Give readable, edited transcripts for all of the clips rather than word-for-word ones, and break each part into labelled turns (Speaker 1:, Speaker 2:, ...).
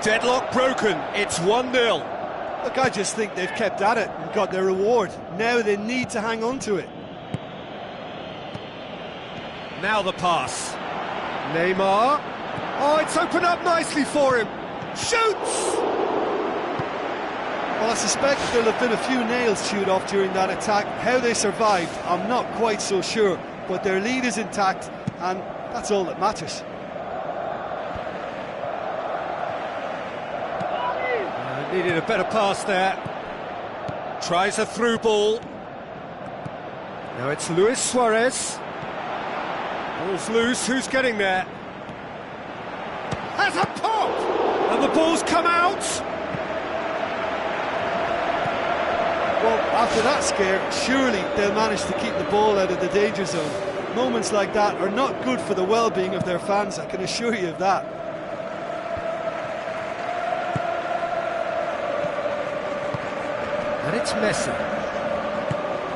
Speaker 1: Deadlock broken, it's 1-0.
Speaker 2: Look, I just think they've kept at it and got their reward. Now they need to hang on to it.
Speaker 1: Now the pass. Neymar. Oh, it's opened up nicely for him. Shoots!
Speaker 2: Well, I suspect there'll have been a few nails chewed off during that attack. How they survived, I'm not quite so sure. But their lead is intact, and that's all that matters.
Speaker 1: Needed a better pass there. Tries a through ball. Now it's Luis Suarez. Ball's loose, who's getting there? Has a pop! And the ball's come out!
Speaker 2: Well, after that scare, surely they'll manage to keep the ball out of the danger zone. Moments like that are not good for the well-being of their fans, I can assure you of that.
Speaker 1: And it's Messi.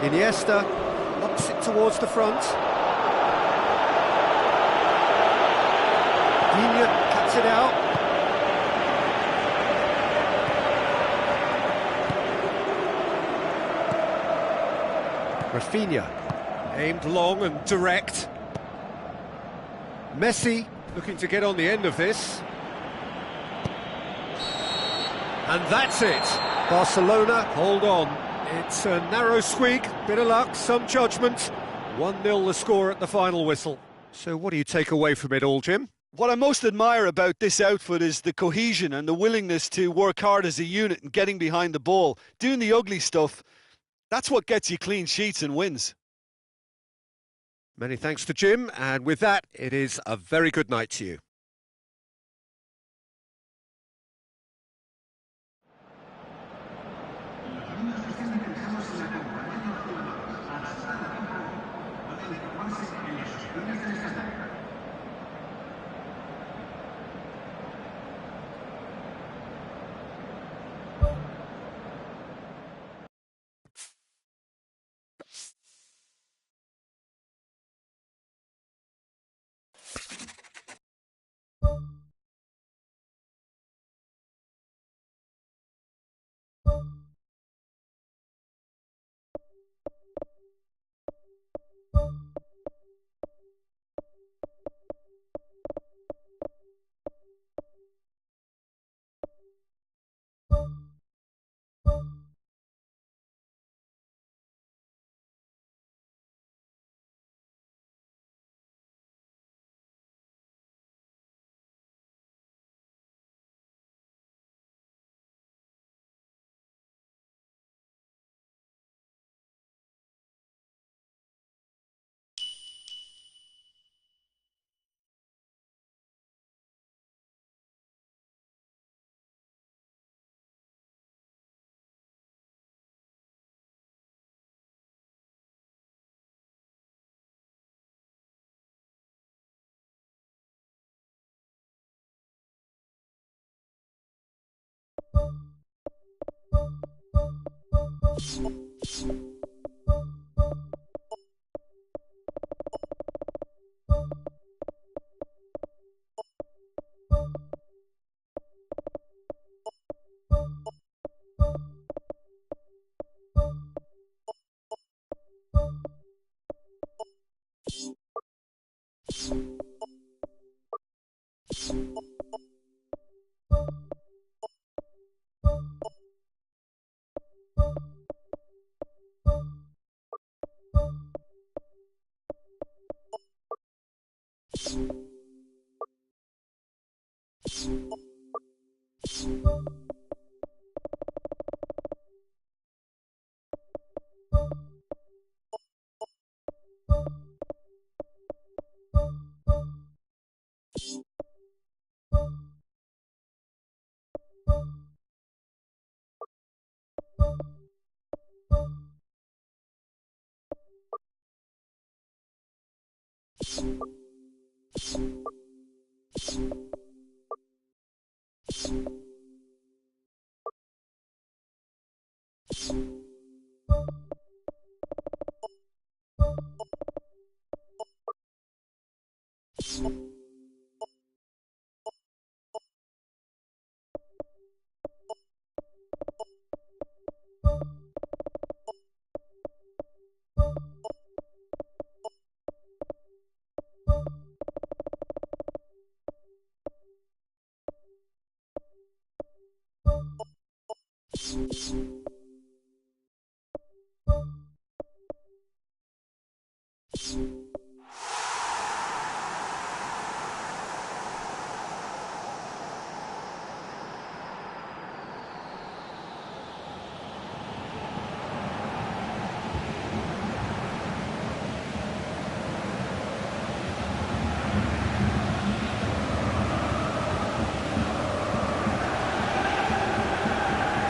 Speaker 1: Iniesta locks it towards the front. Digne cuts it out. Rafinha, aimed long and direct. Messi looking to get on the end of this. And that's it. Barcelona hold on. It's a narrow squeak, bit of luck, some judgment. 1-0 the score at the final whistle. So what do you take away from it all, Jim?
Speaker 2: What I most admire about this outfit is the cohesion and the willingness to work hard as a unit and getting behind the ball. Doing the ugly stuff, that's what gets you clean sheets and wins.
Speaker 1: Many thanks to Jim, and with that, it is a very good night to you.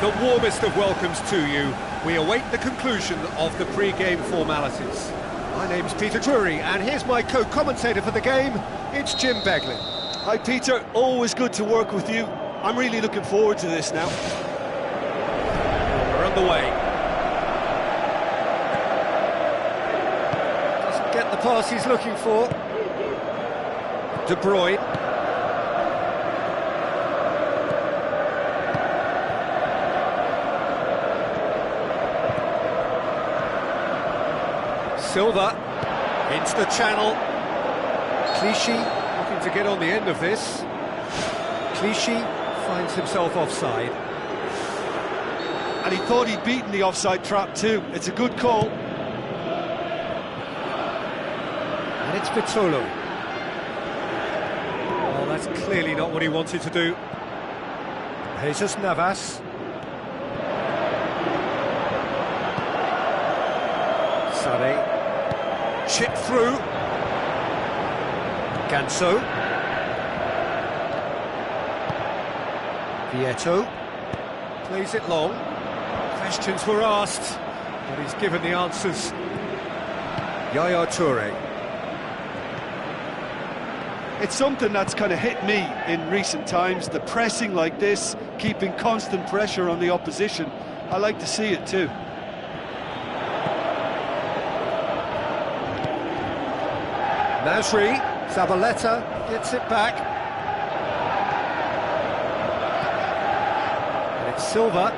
Speaker 1: The warmest of welcomes to you. We await the conclusion of the pre-game formalities. My name's Peter Drury, and here's my co-commentator for the game, it's Jim Beglin.
Speaker 2: Hi Peter, always good to work with you. I'm really looking forward to this now.
Speaker 1: We're underway. Doesn't get the pass he's looking for. De Bruyne. Silva into the channel. Clichy looking to get on the end of this. Clichy finds himself offside.
Speaker 2: And he thought he'd beaten the offside trap too. It's a good call.
Speaker 1: And it's Vitolo. Oh, that's clearly not what he wanted to do. Jesus Navas. Sade. Chip through. Ganso. Vieto. Plays it long. Questions were asked, but he's given the answers. Yaya Toure.
Speaker 2: It's something that's kind of hit me in recent times, the pressing like this, keeping constant pressure on the opposition. I like to see it too.
Speaker 1: Nasri, Zabaleta gets it back. And it's Silva.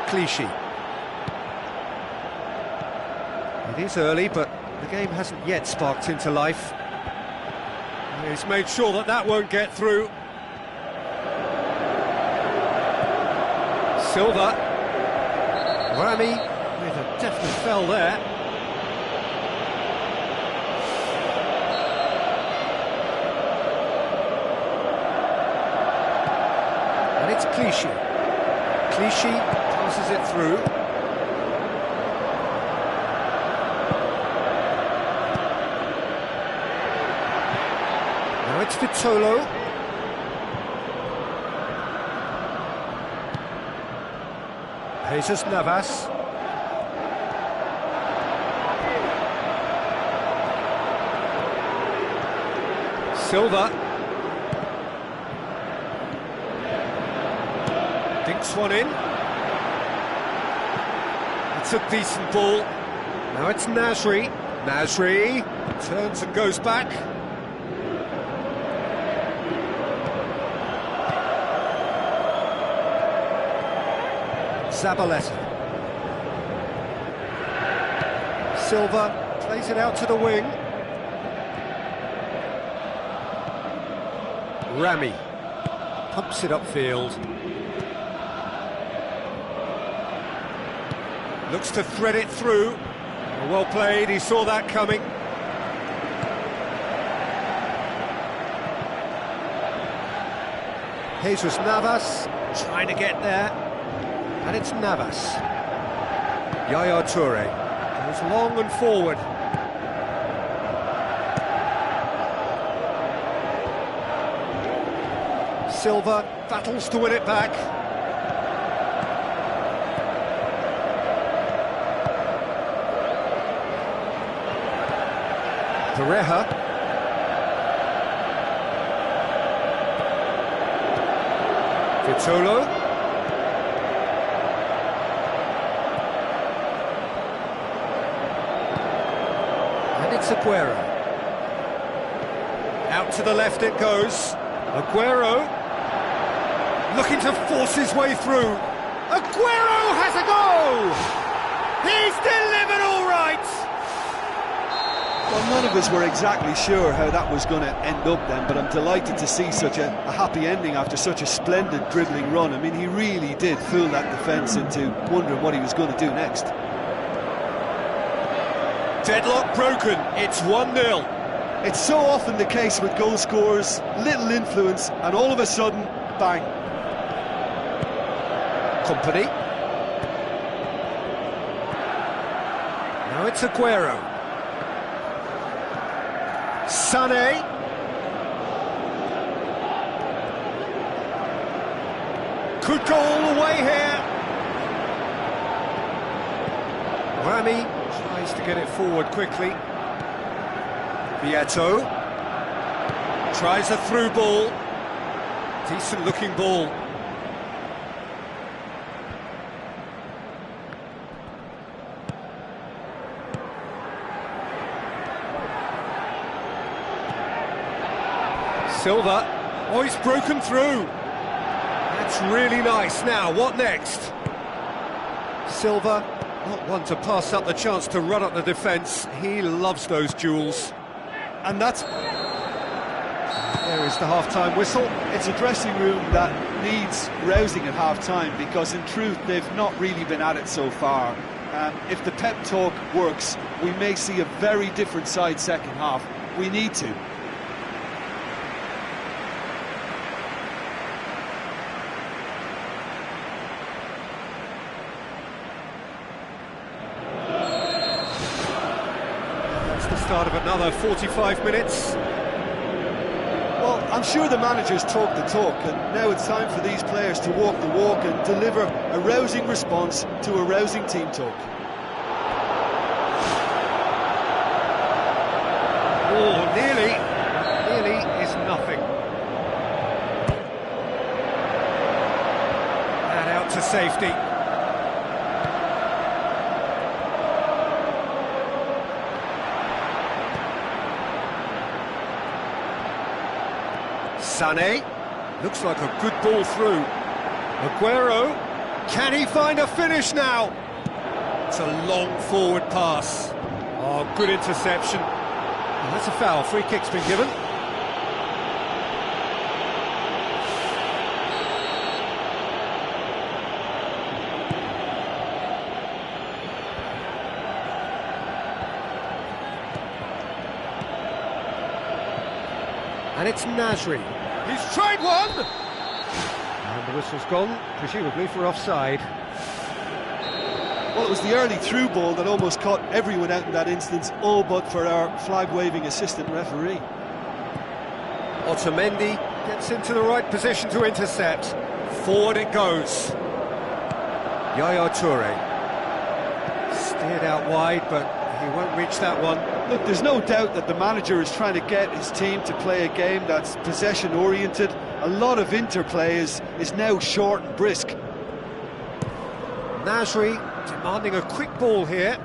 Speaker 1: Clichy. It is early, but the game hasn't yet sparked into life. He's made sure that that won't get through. Silva. Rami. With a definite fell there. And it's Clichy. Clichy passes it through. Now it's Vitolo. Jesus Navas. Silva. Dinks one in. It's a decent ball. Now it's Nasri. Nasri turns and goes back. Zabaleta. Silva plays it out to the wing. Rami pumps it upfield. Looks to thread it through. Well played, he saw that coming. Jesus Navas trying to get there. And it's Navas. Yaya Toure goes long and forward. Silva battles to win it back. Pareja. Vitolo. And it's Aguero. Out to the left it goes. Aguero. Looking to force his way through. Aguero has a goal! He's delivered all right!
Speaker 2: Well, none of us were exactly sure how that was going to end up then, but I'm delighted to see such a happy ending after such a splendid dribbling run. I mean, he really did fool that defence into wondering what he was going to do next.
Speaker 1: Deadlock broken, it's 1-0.
Speaker 2: It's so often the case with goal scorers, little influence, and all of a sudden, bang.
Speaker 1: Company. Now it's Aguero. Sané. Could go all the way here. Rami tries to get it forward quickly. Vieto tries a through ball. Decent looking ball. Silva. Oh, he's broken through. That's really nice. Now, what next? Silva, not one to pass up the chance to run up the defence. He loves those duels.
Speaker 2: And that's...
Speaker 1: There is the half-time whistle.
Speaker 2: It's a dressing room that needs rousing at half-time, because in truth they've not really been at it so far. If the pep talk works, we may see a very different side second half. We need to.
Speaker 1: Start of another 45 minutes.
Speaker 2: Well, I'm sure the managers talk the talk, and now it's time for these players to walk the walk and deliver a rousing response to a rousing team talk.
Speaker 1: Oh, nearly is nothing. And out to safety. Sané, looks like a good ball through. Aguero, can he find a finish now? It's a long forward pass. Oh, good interception. And that's a foul, free kick's been given. And it's Nasri. He's tried one! And the whistle's gone, presumably for offside.
Speaker 2: Well, it was the early through ball that almost caught everyone out in that instance, all but for our flag-waving assistant referee.
Speaker 1: Otamendi gets into the right position to intercept. Forward it goes. Yaya Toure. Steered out wide, but he won't reach that one.
Speaker 2: Look, there's no doubt that the manager is trying to get his team to play a game that's possession-oriented. A lot of interplay is now short and brisk.
Speaker 1: Nasri demanding a quick ball here.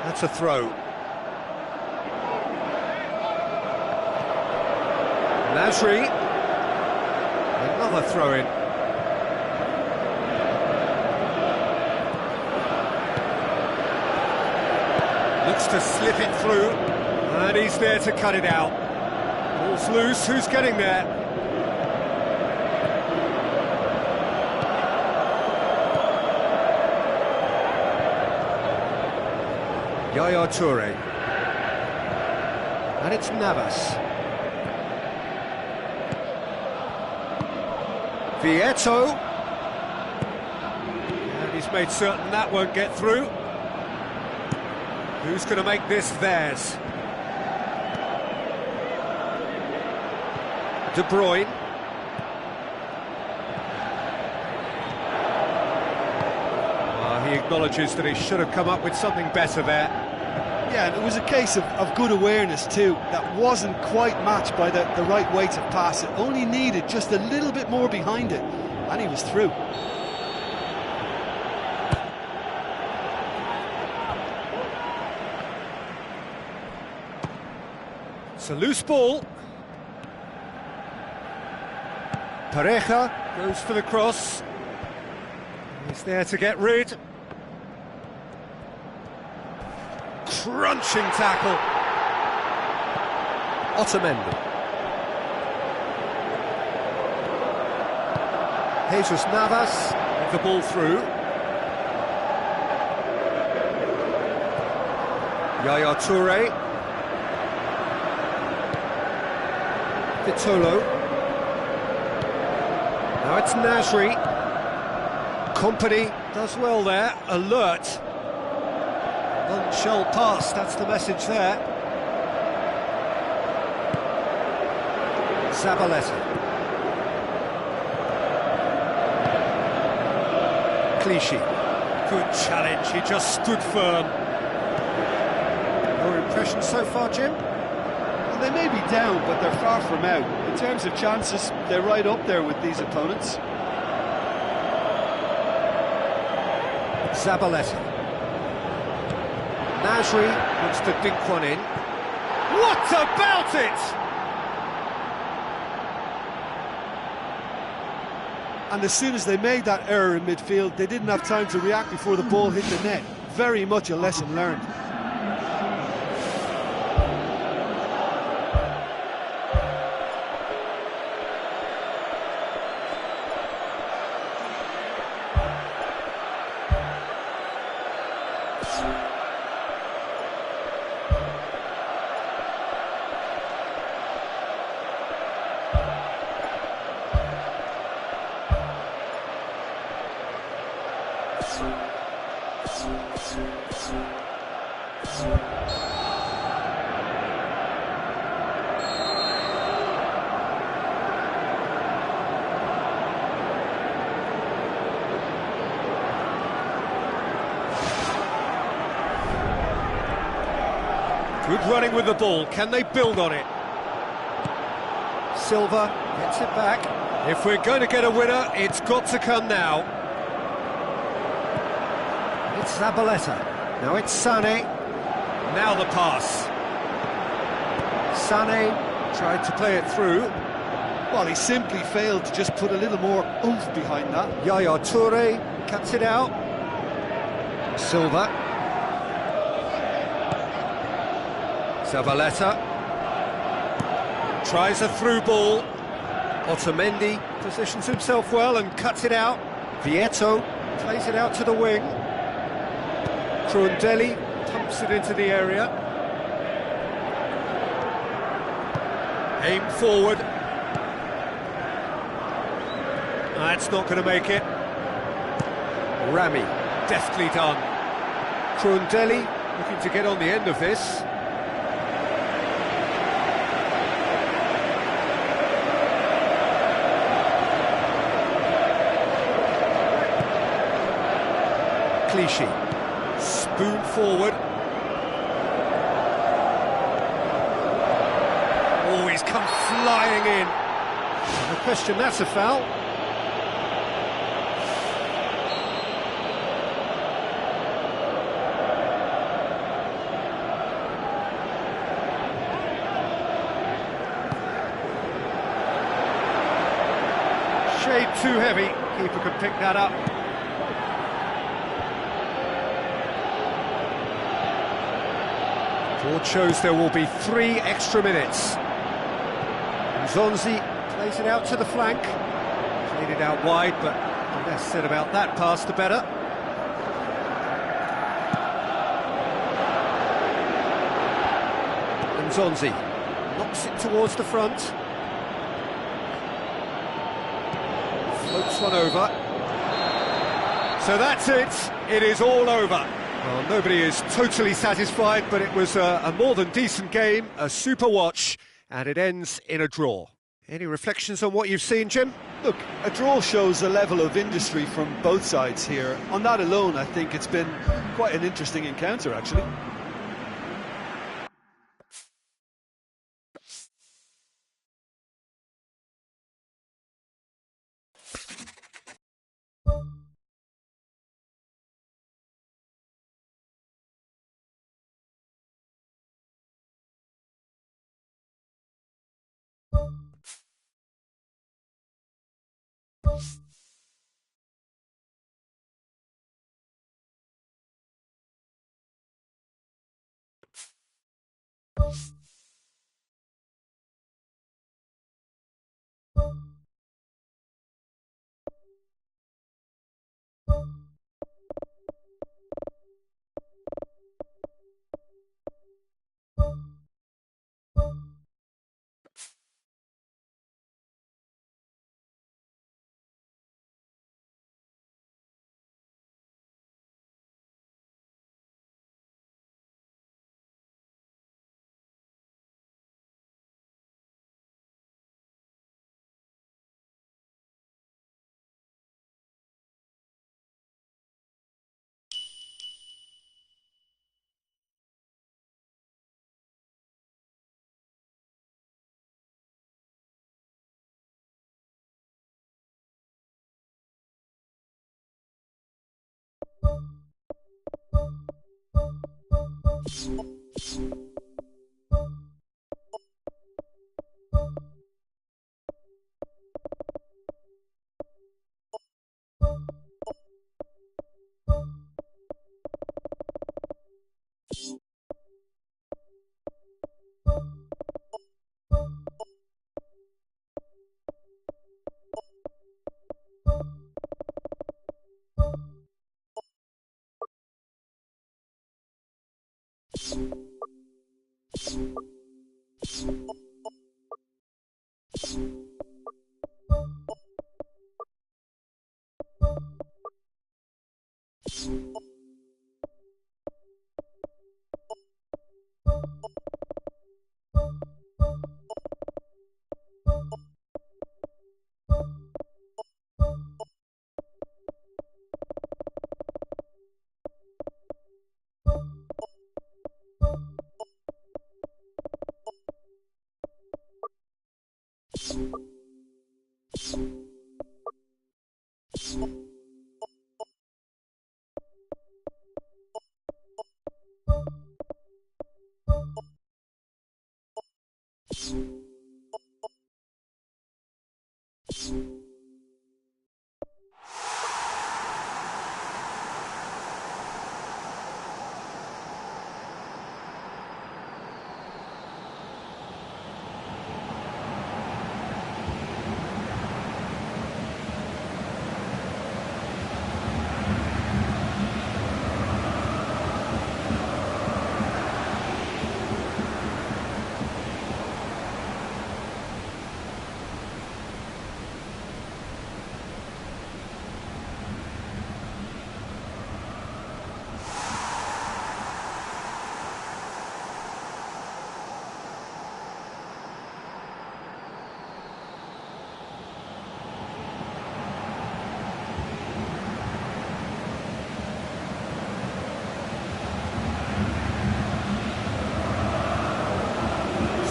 Speaker 1: That's a throw. Nasri. Another throw-in. Looks to slip it through, and he's there to cut it out. Ball's loose, who's getting there? Yaya Toure. And it's Navas. Vieto. And he's made certain that won't get through. Who's going to make this theirs? De Bruyne. He acknowledges that he should have come up with something better there.
Speaker 2: Yeah, and it was a case of good awareness too. That wasn't quite matched by the right weight of pass. It only needed just a little bit more behind it, and he was through.
Speaker 1: It's a loose ball. Pareja goes for the cross. He's there to get rid. Crunching tackle. Otamendi. Jesus Navas with the ball through. Yaya Toure. Vitolo. Now it's Nasri. Company does well there, alert. None shall pass, that's the message there. Zabaleta. Clichy. Good challenge, he just stood firm. Your impression so far, Jim?
Speaker 2: Well, they may be down, but they're far from out. In terms of chances, they're right up there with these opponents.
Speaker 1: Zabaleta. Nasri wants to dink one in. What about it?
Speaker 2: And as soon as they made that error in midfield, they didn't have time to react before the ball hit the net. Very much a lesson learned.
Speaker 1: Good running with the ball, can they build on it? Silva gets it back. If we're going to get a winner, it's got to come now. It's Zabaleta. Now it's Sané. Now the pass. Sané tried to play it through.
Speaker 2: Well, he simply failed to just put a little more oomph behind that.
Speaker 1: Yaya Toure cuts it out. Silva. Zabaleta. Tries a through ball. Otamendi positions himself well and cuts it out. Vieto plays it out to the wing. Crundelli pumps it into the area. Aim forward. That's not going to make it. Rami, deftly done. Crundelli looking to get on the end of this. Clichy, spoon forward. Oh, he's come flying in. No question, that's a foul. Shade too heavy, keeper can pick that up. Board shows there will be 3 extra minutes. Zonzi plays it out to the flank. Played it out wide, but the less said about that pass, the better. And Zonzi knocks it towards the front. Floats one over. So that's it. It is all over. Well, nobody is totally satisfied, but it was a more than decent game, a super watch, and it ends in a draw. Any reflections on what you've seen, Jim?
Speaker 2: Look, a draw shows a level of industry from both sides here. On that alone, I think it's been quite an interesting encounter, actually.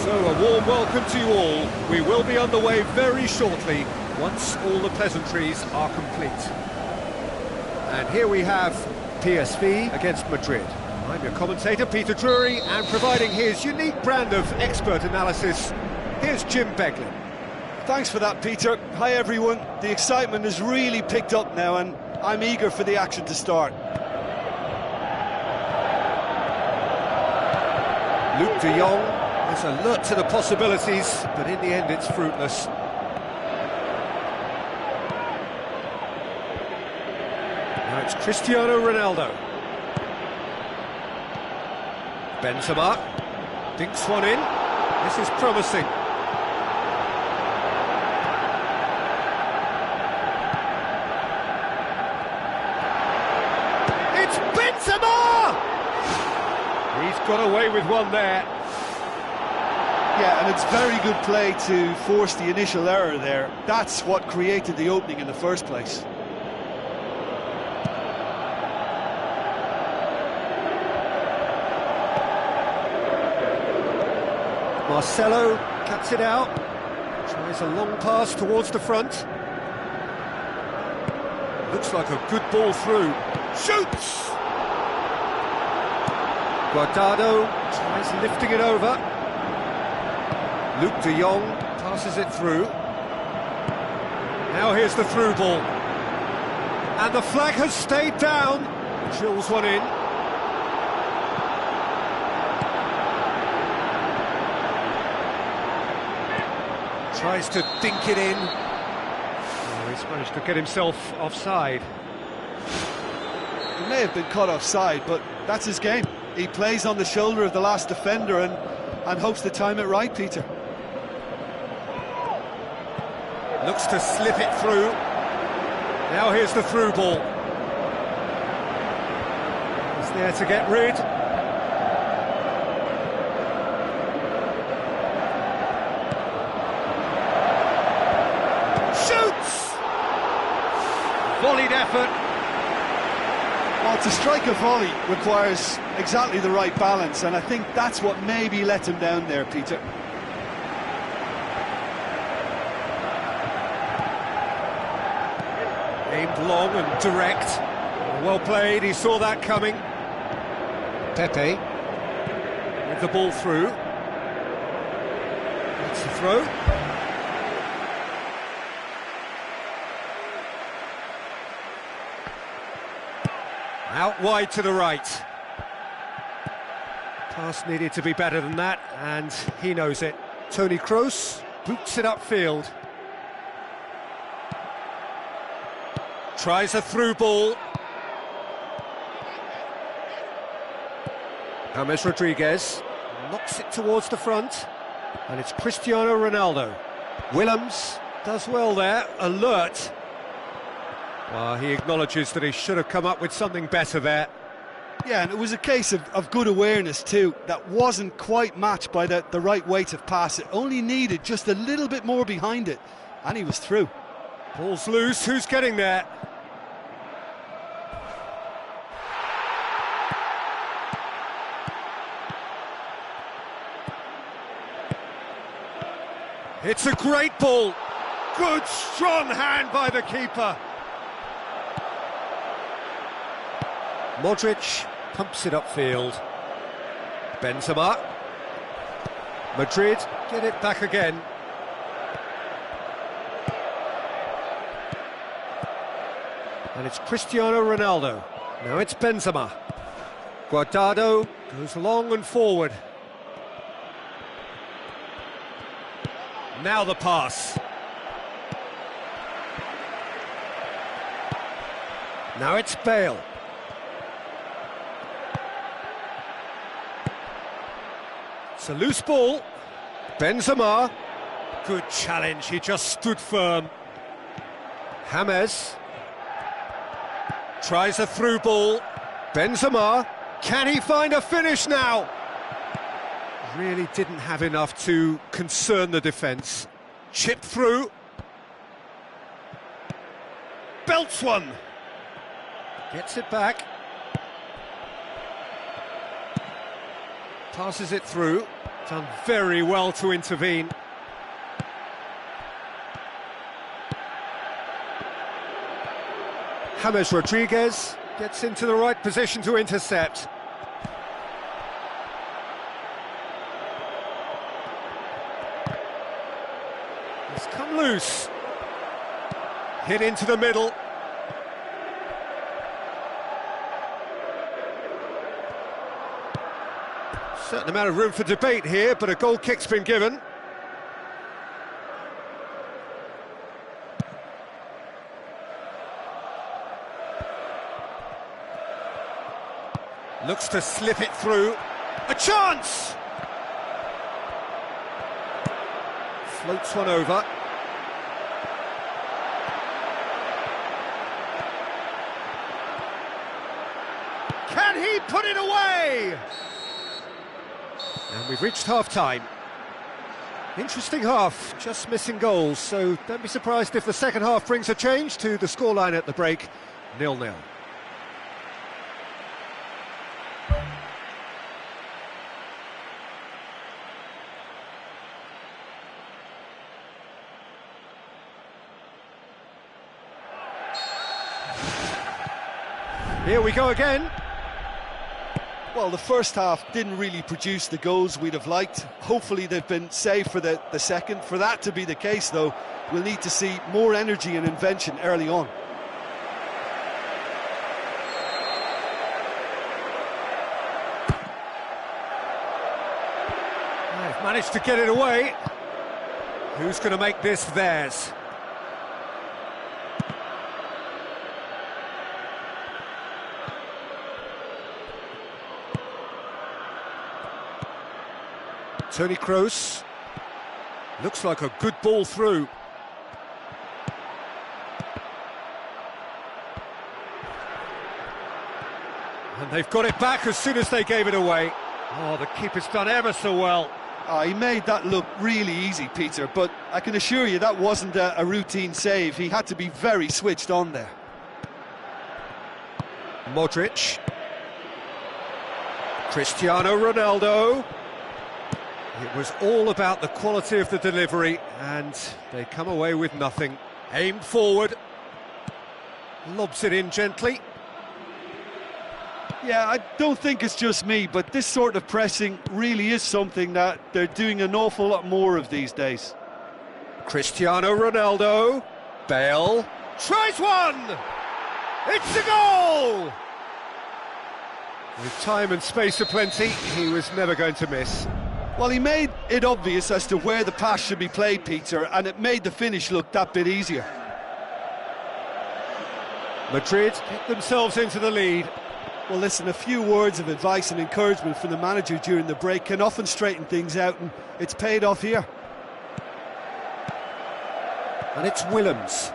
Speaker 1: So a warm welcome to you all. We will be on the way very shortly, once all the pleasantries are complete. And here we have PSV against Madrid. I'm your commentator, Peter Drury, and providing his unique brand of expert analysis, here's Jim Beglin.
Speaker 2: Thanks for that, Peter. Hi, everyone. The excitement has really picked up now, and I'm eager for the action to start.
Speaker 1: Luke de Jong is alert to the possibilities, but in the end it's fruitless. Now it's Cristiano Ronaldo. Benzema dinks one in. This is promising. It's Benzema! He's got away with one there.
Speaker 2: Yeah, and it's very good play to force the initial error there. That's what created the opening in the first place.
Speaker 1: Marcelo cuts it out, tries a long pass towards the front. Looks like a good ball through. Shoots! Guardado tries lifting it over. Luke de Jong passes it through. Now here's the through ball. And the flag has stayed down. Drills one in. Tries to dink it in. Oh, he's managed to get himself offside.
Speaker 2: He may have been caught offside, but that's his game. He plays on the shoulder of the last defender and hopes to time it right, Peter.
Speaker 1: Looks to slip it through. Now here's the through ball. He's there to get rid. Shoots! Volleyed effort.
Speaker 2: Well, to strike a volley requires exactly the right balance, and I think that's what maybe let him down there, Peter.
Speaker 1: Aimed long and direct. Well played, he saw that coming. Pepe with the ball through. That's the throw. Out wide to the right. Pass needed to be better than that, and he knows it. Toni Kroos boots it upfield. Tries a through ball. James Rodriguez knocks it towards the front, and it's Cristiano Ronaldo. Willems does well there, alert. Well, he acknowledges that he should have come up with something better there.
Speaker 2: Yeah, and it was a case of good awareness too. That wasn't quite matched by the right weight of pass. It only needed just a little bit more behind it, and he was through.
Speaker 1: Ball's loose, who's getting there? It's a great ball. Good, strong hand by the keeper. Modric pumps it upfield. Benzema. Madrid get it back again. And it's Cristiano Ronaldo. Now it's Benzema. Guardado goes long and forward. Now the pass. Now it's Bale. It's a loose ball. Benzema. Good challenge, he just stood firm. James. Tries a through ball. Benzema. Can he find a finish now? Really didn't have enough to concern the defence. Chipped through. Belts one. Gets it back. Passes it through. Done very well to intervene. James Rodriguez gets into the right position to intercept. It's come loose. Hit into the middle. Certain amount of room for debate here, but a goal kick's been given. Looks to slip it through. A chance! Floats one over. Can he put it away? And we've reached half-time. Interesting half, just missing goals, so don't be surprised if the second half brings a change to the scoreline at the break, 0-0. Here we go again.
Speaker 2: Well, the first half didn't really produce the goals we'd have liked. Hopefully they've been saved for the second. For that to be the case, though, we'll need to see more energy and invention early on.
Speaker 1: They've managed to get it away. Who's going to make this theirs? Toni Kroos. Looks like a good ball through. And they've got it back as soon as they gave it away. Oh, the keeper's done ever so well.
Speaker 2: Oh, he made that look really easy, Peter, but I can assure you that wasn't a routine save. He had to be very switched on there.
Speaker 1: Modric. Cristiano Ronaldo. It was all about the quality of the delivery, and they come away with nothing. Aimed forward. Lobs it in gently.
Speaker 2: Yeah, I don't think it's just me, but this sort of pressing really is something that they're doing an awful lot more of these days.
Speaker 1: Cristiano Ronaldo. Bale. Tries one! It's a goal! With time and space aplenty, he was never going to miss.
Speaker 2: Well, he made it obvious as to where the pass should be played, Peter, and it made the finish look that bit easier.
Speaker 1: Madrid get themselves into the lead.
Speaker 2: Well, listen, a few words of advice and encouragement from the manager during the break can often straighten things out, and it's paid off here.
Speaker 1: And it's Willems.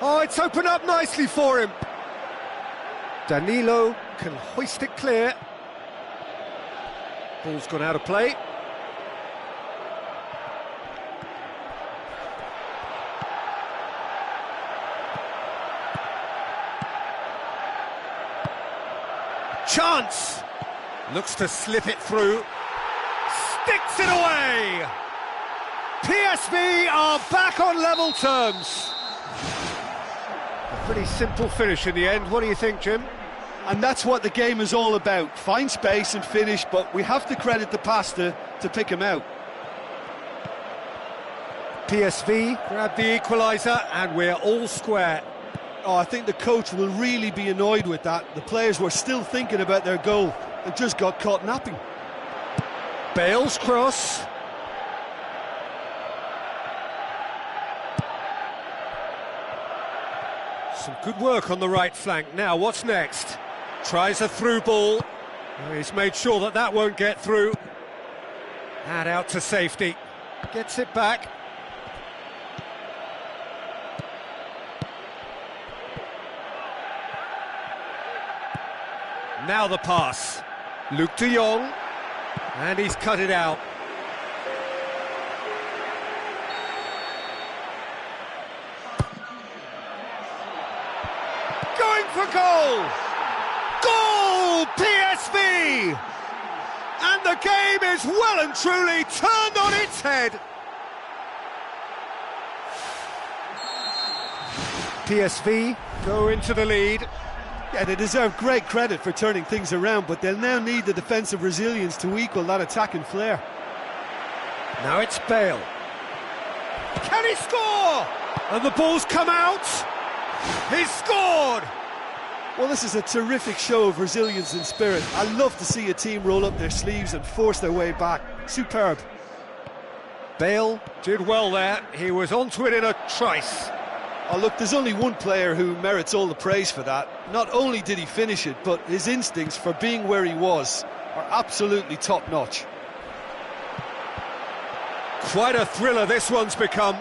Speaker 1: Oh, it's opened up nicely for him. Danilo can hoist it clear. Ball's gone out of play. Chance! Looks to slip it through. Sticks it away! PSV are back on level terms. A pretty simple finish in the end. What do you think, Jim?
Speaker 2: And that's what the game is all about. Find space and finish, but we have to credit the pass to pick him out.
Speaker 1: PSV grab the equaliser and we're all square.
Speaker 2: Oh, I think the coach will really be annoyed with that. The players were still thinking about their goal and just got caught napping.
Speaker 1: Bale's cross. Some good work on the right flank. Now, what's next? Tries a through ball. He's made sure that that won't get through. And out to safety. Gets it back. Now the pass. Luke de Jong. And he's cut it out. Going for goal! Goal! PSV! And the game is well and truly turned on its head. PSV go into the lead.
Speaker 2: Yeah, they deserve great credit for turning things around, but they'll now need the defensive resilience to equal that attacking flair.
Speaker 1: Now it's Bale. Can he score? And the ball's come out. He's scored!
Speaker 2: Well, this is a terrific show of resilience and spirit. I love to see a team roll up their sleeves and force their way back. Superb.
Speaker 1: Bale did well there. He was onto it in a trice.
Speaker 2: Oh, look, there's only one player who merits all the praise for that. Not only did he finish it, but his instincts for being where he was are absolutely top-notch.
Speaker 1: Quite a thriller this one's become.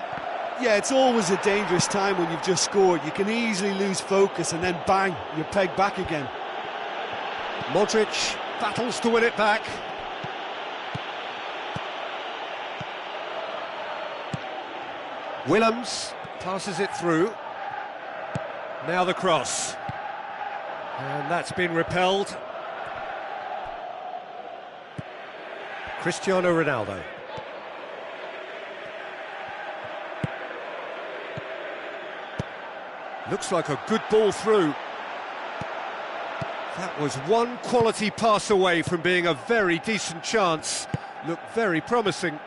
Speaker 2: Yeah, it's always a dangerous time when you've just scored. You can easily lose focus and then bang, you're pegged back again.
Speaker 1: Modric battles to win it back. Willems passes it through. Now the cross. And that's been repelled. Cristiano Ronaldo. Looks like a good ball through. That was one quality pass away from being a very decent chance. Looked very promising.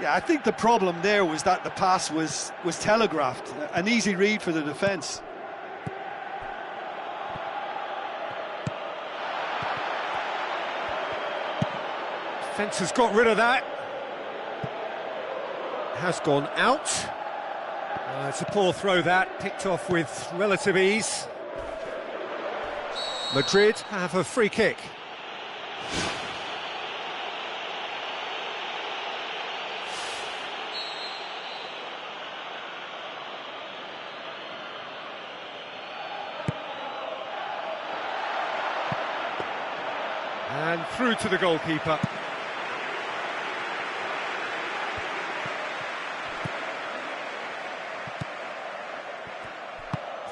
Speaker 2: Yeah, I think the problem there was that the pass was telegraphed. An easy read for the defence.
Speaker 1: Defence has got rid of that. has gone out. It's a poor throw that, picked off with relative ease. Madrid have a free kick. And through to the goalkeeper.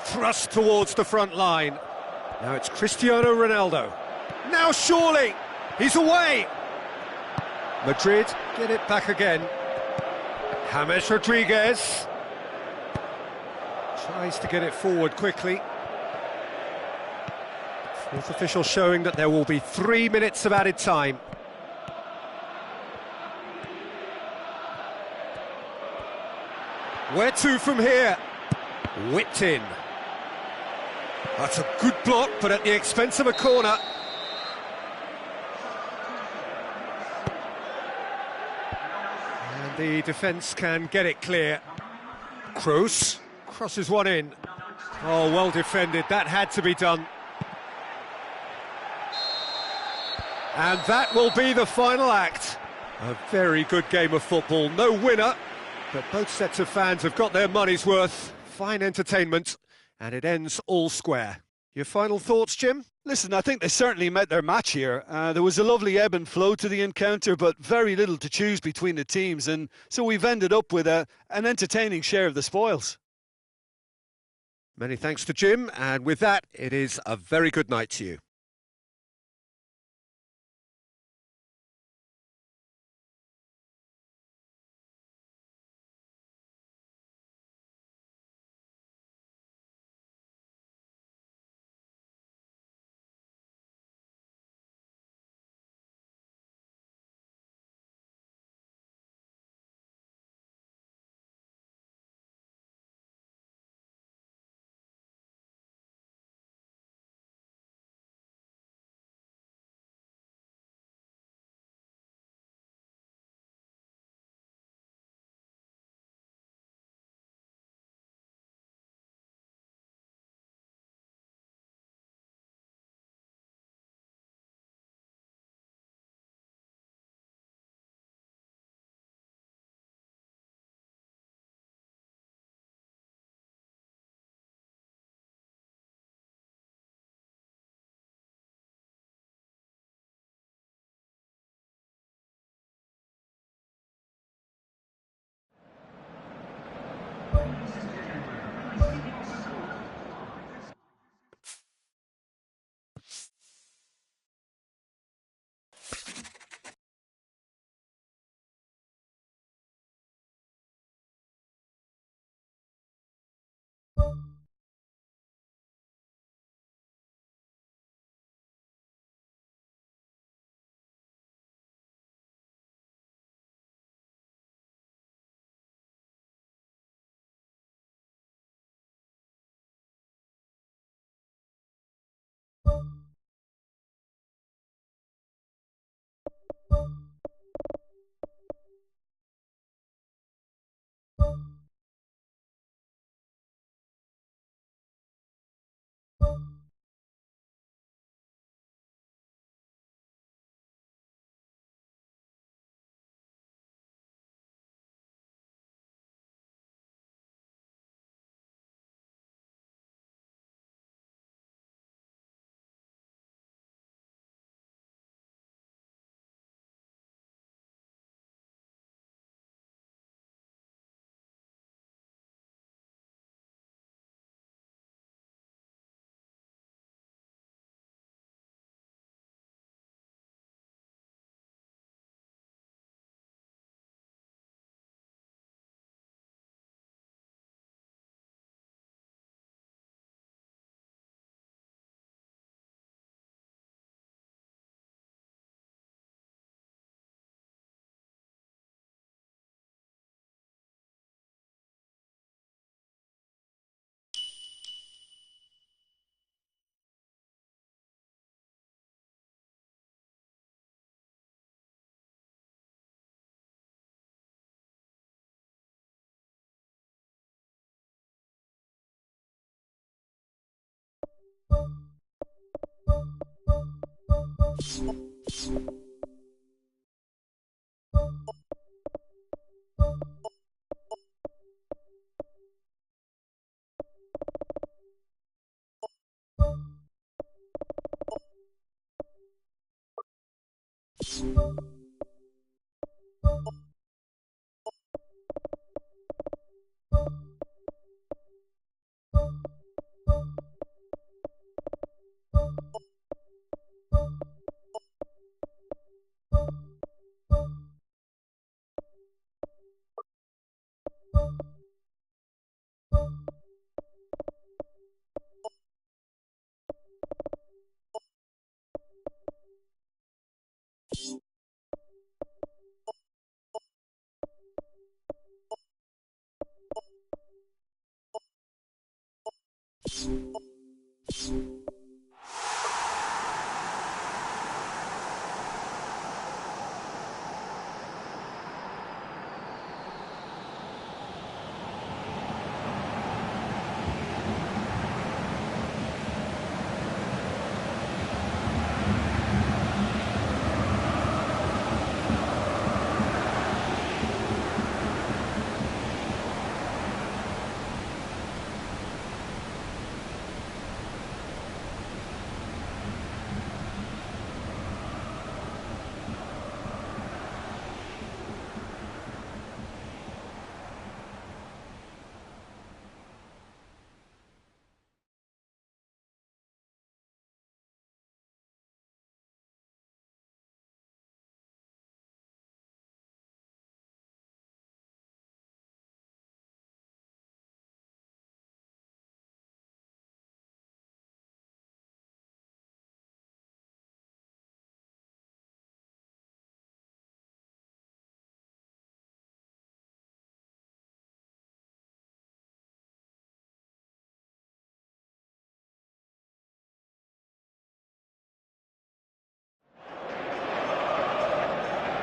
Speaker 1: Thrust towards the front line. Now it's Cristiano Ronaldo. Now surely, he's away. Madrid get it back again. James Rodriguez tries to get it forward quickly. Fourth official showing that there will be 3 minutes of added time. Where to from here? Whipped in. That's a good block, but at the expense of a corner. And the defence can get it clear. Kroos crosses one in. Oh, well defended, that had to be done. And that will be the final act. A very good game of football, no winner, but both sets of fans have got their money's worth. Fine entertainment. And it ends all square. Your final thoughts, Jim?
Speaker 2: Listen, I think they certainly met their match here. There was a lovely ebb and flow to the encounter, but very little to choose between the teams, and so we've ended up with an entertaining share of the spoils.
Speaker 1: Many thanks to Jim, and with that, it is a very good night to you.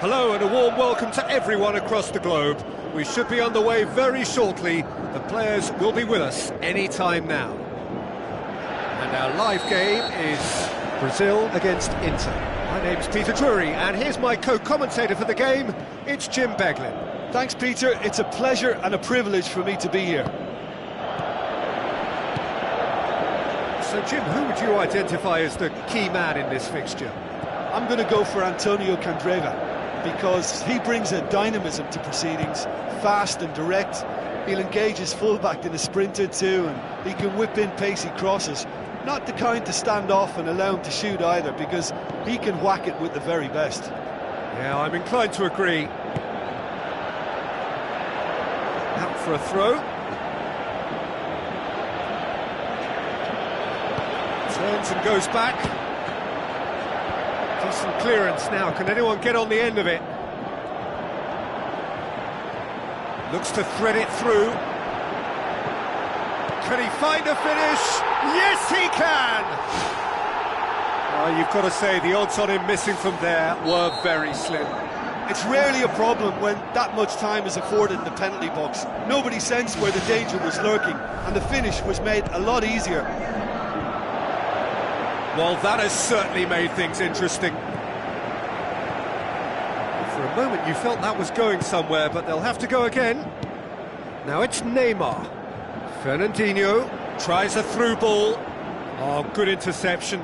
Speaker 1: Hello and a warm welcome to everyone across the globe. We should be underway very shortly. The players will be with us any time now. And our live game is Brazil against Inter. My name's Peter Drury and here's my co-commentator for the game. It's Jim Beglin.
Speaker 2: Thanks, Peter. It's a pleasure and a privilege for me to be here.
Speaker 1: So, Jim, who would you identify as the key man in this fixture?
Speaker 2: I'm going to go for Antonio Candreva, because he brings a dynamism to proceedings, fast and direct. He'll engage his fullback in a sprint or two, and he can whip in pacey crosses. Not the kind to stand off and allow him to shoot either, because he can whack it with the very best.
Speaker 1: Yeah, I'm inclined to agree. Out for a throw. Turns and goes back. Decent clearance now. Can anyone get on the end of it? Looks to thread it through. Can he find a finish? Yes, he can! Oh, you've got to say, the odds on him missing from there were very slim.
Speaker 2: It's rarely a problem when that much time is afforded in the penalty box. Nobody sensed where the danger was lurking, and the finish was made a lot easier.
Speaker 1: Well, that has certainly made things interesting. For a moment you felt that was going somewhere, but they'll have to go again. Now it's Neymar. Fernandinho tries a through ball. Oh, good interception.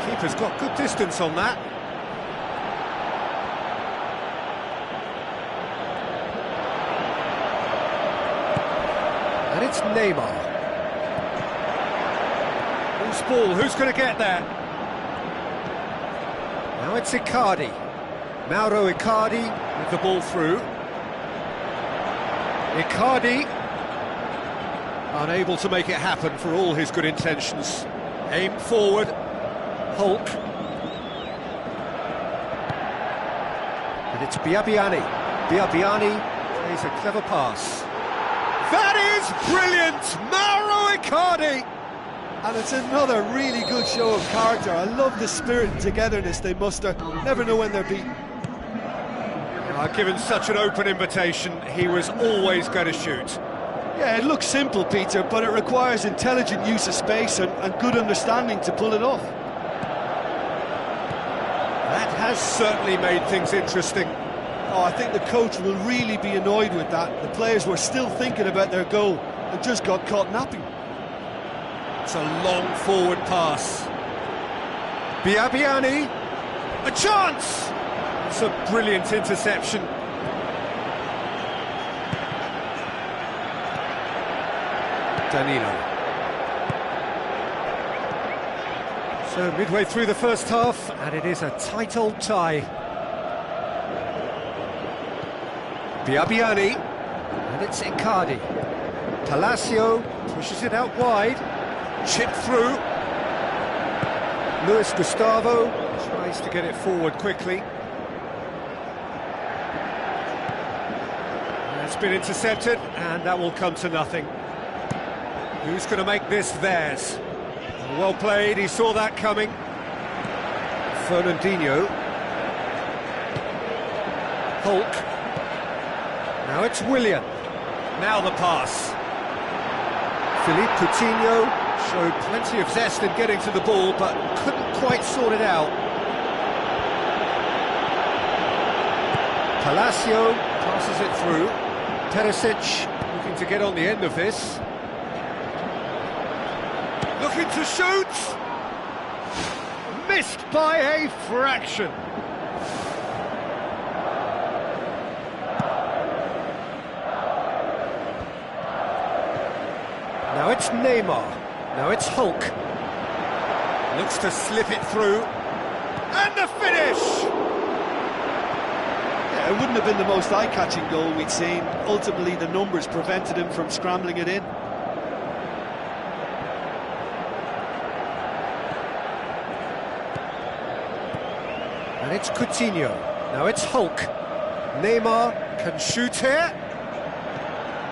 Speaker 1: Keeper's got good distance on that. And it's Neymar. Loose ball, who's going to get there? Now it's Icardi. Mauro Icardi with the ball through. Icardi unable to make it happen for all his good intentions. Aimed forward. Hulk. And it's Biabiani. Biabiani plays a clever pass. That is brilliant! Mauro Icardi!
Speaker 2: And it's another really good show of character. I love the spirit and togetherness they muster. Never know when they're beaten.
Speaker 1: Given such an open invitation, he was always going to shoot.
Speaker 2: Yeah, it looks simple, Peter, but it requires intelligent use of space and good understanding to pull it off.
Speaker 1: That has certainly made things interesting.
Speaker 2: Oh, I think the coach will really be annoyed with that. The players were still thinking about their goal and just got caught napping.
Speaker 1: It's a long forward pass. Biabiani, a chance! It's a brilliant interception. Danilo. So midway through the first half, and it is a tight old tie. Biabiani, and it's Icardi. Palacio pushes it out wide, chipped through. Luis Gustavo tries to get it forward quickly. It's been intercepted, and that will come to nothing. Who's going to make this theirs? Well played, he saw that coming. Fernandinho. Hulk. Now it's Willian. Now the pass. Philippe Coutinho showed plenty of zest in getting to the ball, but couldn't quite sort it out. Palacio passes it through. Perisic looking to get on the end of this. Looking to shoot! Missed by a fraction. Now it's Neymar. Now it's Hulk. Looks to slip it through. And the finish!
Speaker 2: Yeah, it wouldn't have been the most eye-catching goal we'd seen. Ultimately, the numbers prevented him from scrambling it in.
Speaker 1: And it's Coutinho. Now it's Hulk. Neymar can shoot here.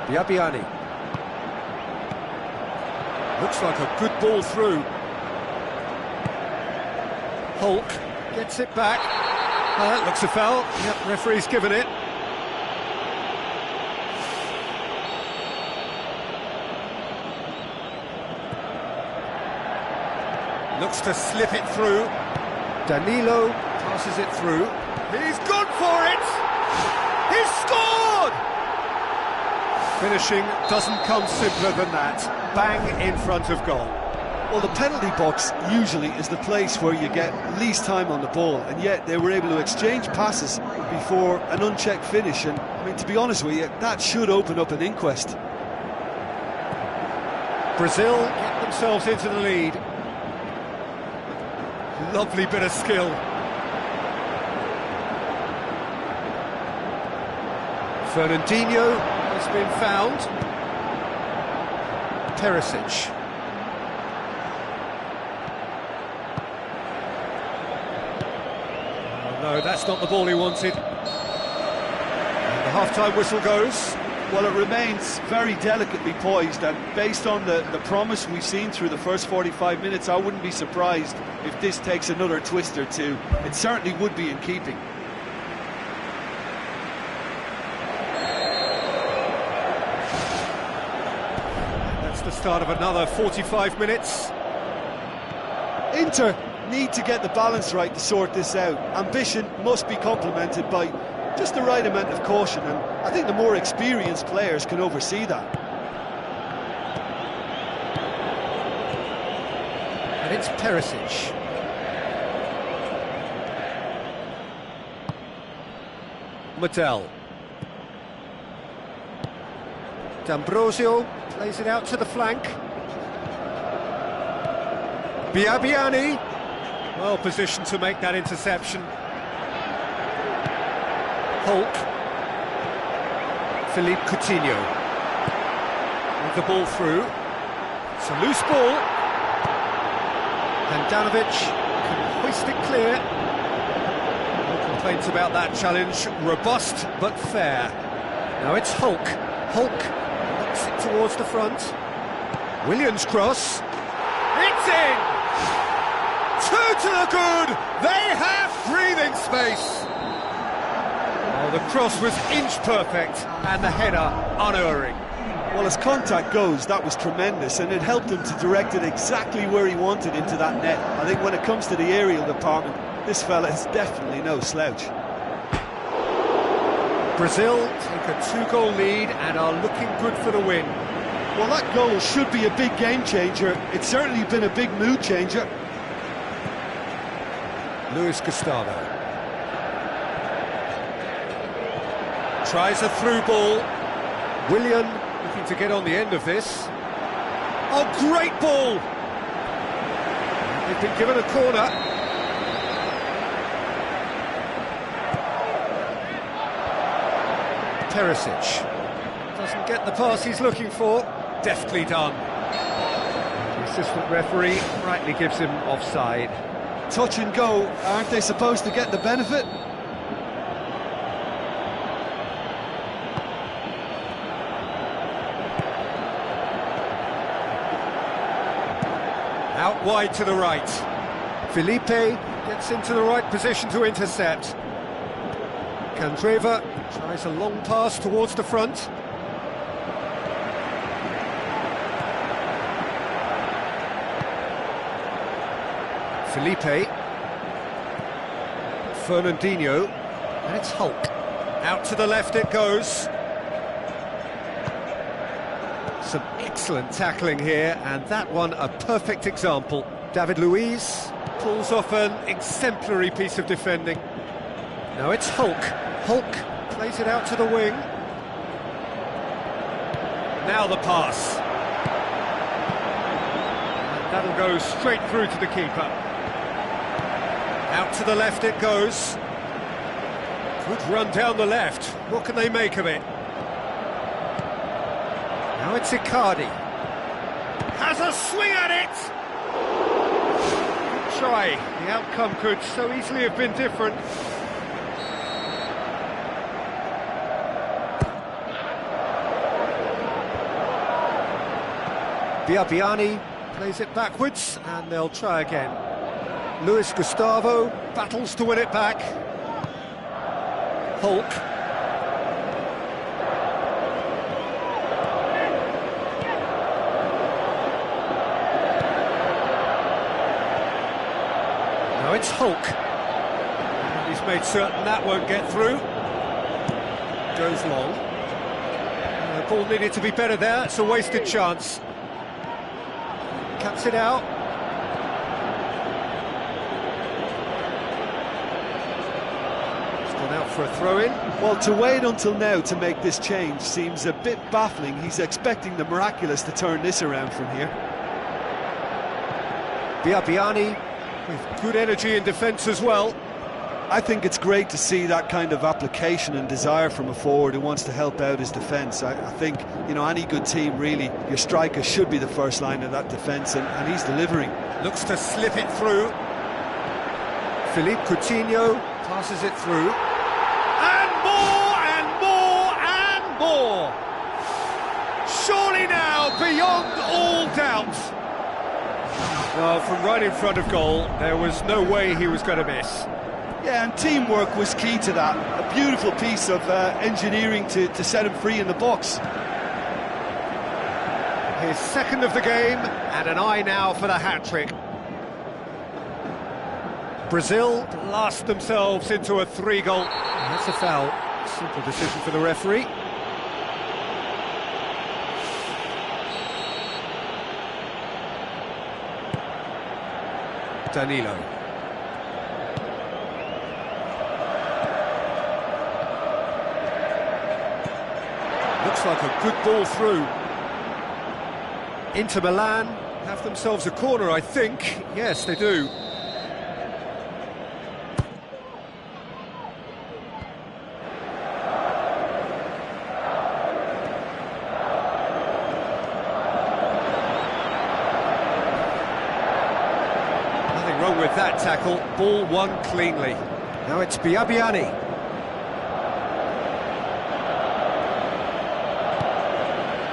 Speaker 1: Biabiani. Looks like a good ball through. Hulk gets it back. That looks a foul. Yep, referee's given it. Looks to slip it through. Danilo passes it through. He's gone for it! He's scored! Finishing doesn't come simpler than that. Bang in front of goal.
Speaker 2: Well, the penalty box usually is the place where you get least time on the ball, and yet they were able to exchange passes before an unchecked finish, and I mean, to be honest with you, that should open up an inquest.
Speaker 1: Brazil get themselves into the lead. Lovely bit of skill. Fernandinho has been found. Perisic. Oh no, that's not the ball he wanted. And the half-time whistle goes.
Speaker 2: Well, it remains very delicately poised, and based on the promise we've seen through the first 45 minutes, I wouldn't be surprised if this takes another twist or two. It certainly would be in keeping.
Speaker 1: That's the start of another 45 minutes.
Speaker 2: Inter need to get the balance right to sort this out. Ambition must be complemented by just the right amount of caution, and I think the more experienced players can oversee that.
Speaker 1: And it's Perisic. Mattel. D'Ambrosio plays it out to the flank. Biabiani, well positioned to make that interception. Hulk. Philippe Coutinho. With the ball through. It's a loose ball. Handanovic can hoist it clear. No complaints about that challenge. Robust but fair. Now it's Hulk. Hulk knocks it towards the front. Williams' cross. It's in! Two to the good! They have breathing space! Oh, the cross was inch perfect and the header unerring.
Speaker 2: Well, as contact goes, that was tremendous, and it helped him to direct it exactly where he wanted into that net. I think when it comes to the aerial department, this fella is definitely no slouch.
Speaker 1: Brazil take a 2-goal lead and are looking good for the win.
Speaker 2: Well, that goal should be a big game changer. It's certainly been a big mood changer.
Speaker 1: Luis Gustavo tries a through ball. Willian looking to get on the end of this. Oh, great ball! They've been given a corner. Perisic doesn't get the pass he's looking for. Deftly done. The assistant referee rightly gives him offside.
Speaker 2: Touch and go, aren't they supposed to get the benefit?
Speaker 1: Out wide to the right. Felipe gets into the right position to intercept. Candreva tries a long pass towards the front. Felipe. Fernandinho. And it's Hulk. Out to the left it goes. Some excellent tackling here, and that one a perfect example. David Luiz pulls off an exemplary piece of defending. Now it's Hulk. Hulk plays it out to the wing. Now the pass. And that'll go straight through to the keeper. Out to the left it goes. Good run down the left. What can they make of it? Now it's Icardi. Has a swing at it! Good try. The outcome could so easily have been different. Biabiani plays it backwards, and they'll try again. Luis Gustavo battles to win it back. Hulk. Now it's Hulk. And he's made certain that won't get through. Goes long. The ball needed to be better there, it's a wasted chance. Cuts it out. He's gone out for a throw-in.
Speaker 2: Well, to wait until now to make this change seems a bit baffling. He's expecting the miraculous to turn this around from here.
Speaker 1: Biabiani with good energy in defence as well.
Speaker 2: I think it's great to see that kind of application and desire from a forward who wants to help out his defence. I think, you know, any good team, really, your striker should be the first line of that defence, and he's delivering.
Speaker 1: Looks to slip it through. Philippe Coutinho passes it through. And more, and more, and more! Surely now, beyond all doubt. Well, from right in front of goal, there was no way he was going to miss.
Speaker 2: Yeah, and teamwork was key to that. A beautiful piece of engineering to set him free in the box.
Speaker 1: His second of the game, and an eye now for the hat-trick. Brazil blast themselves into a 3-goal. That's a foul. Simple decision for the referee. Danilo. Looks like a good ball through. Inter Milan have themselves a corner, I think. Yes, they do. Nothing wrong with that tackle. Ball won cleanly. Now it's Biabiani.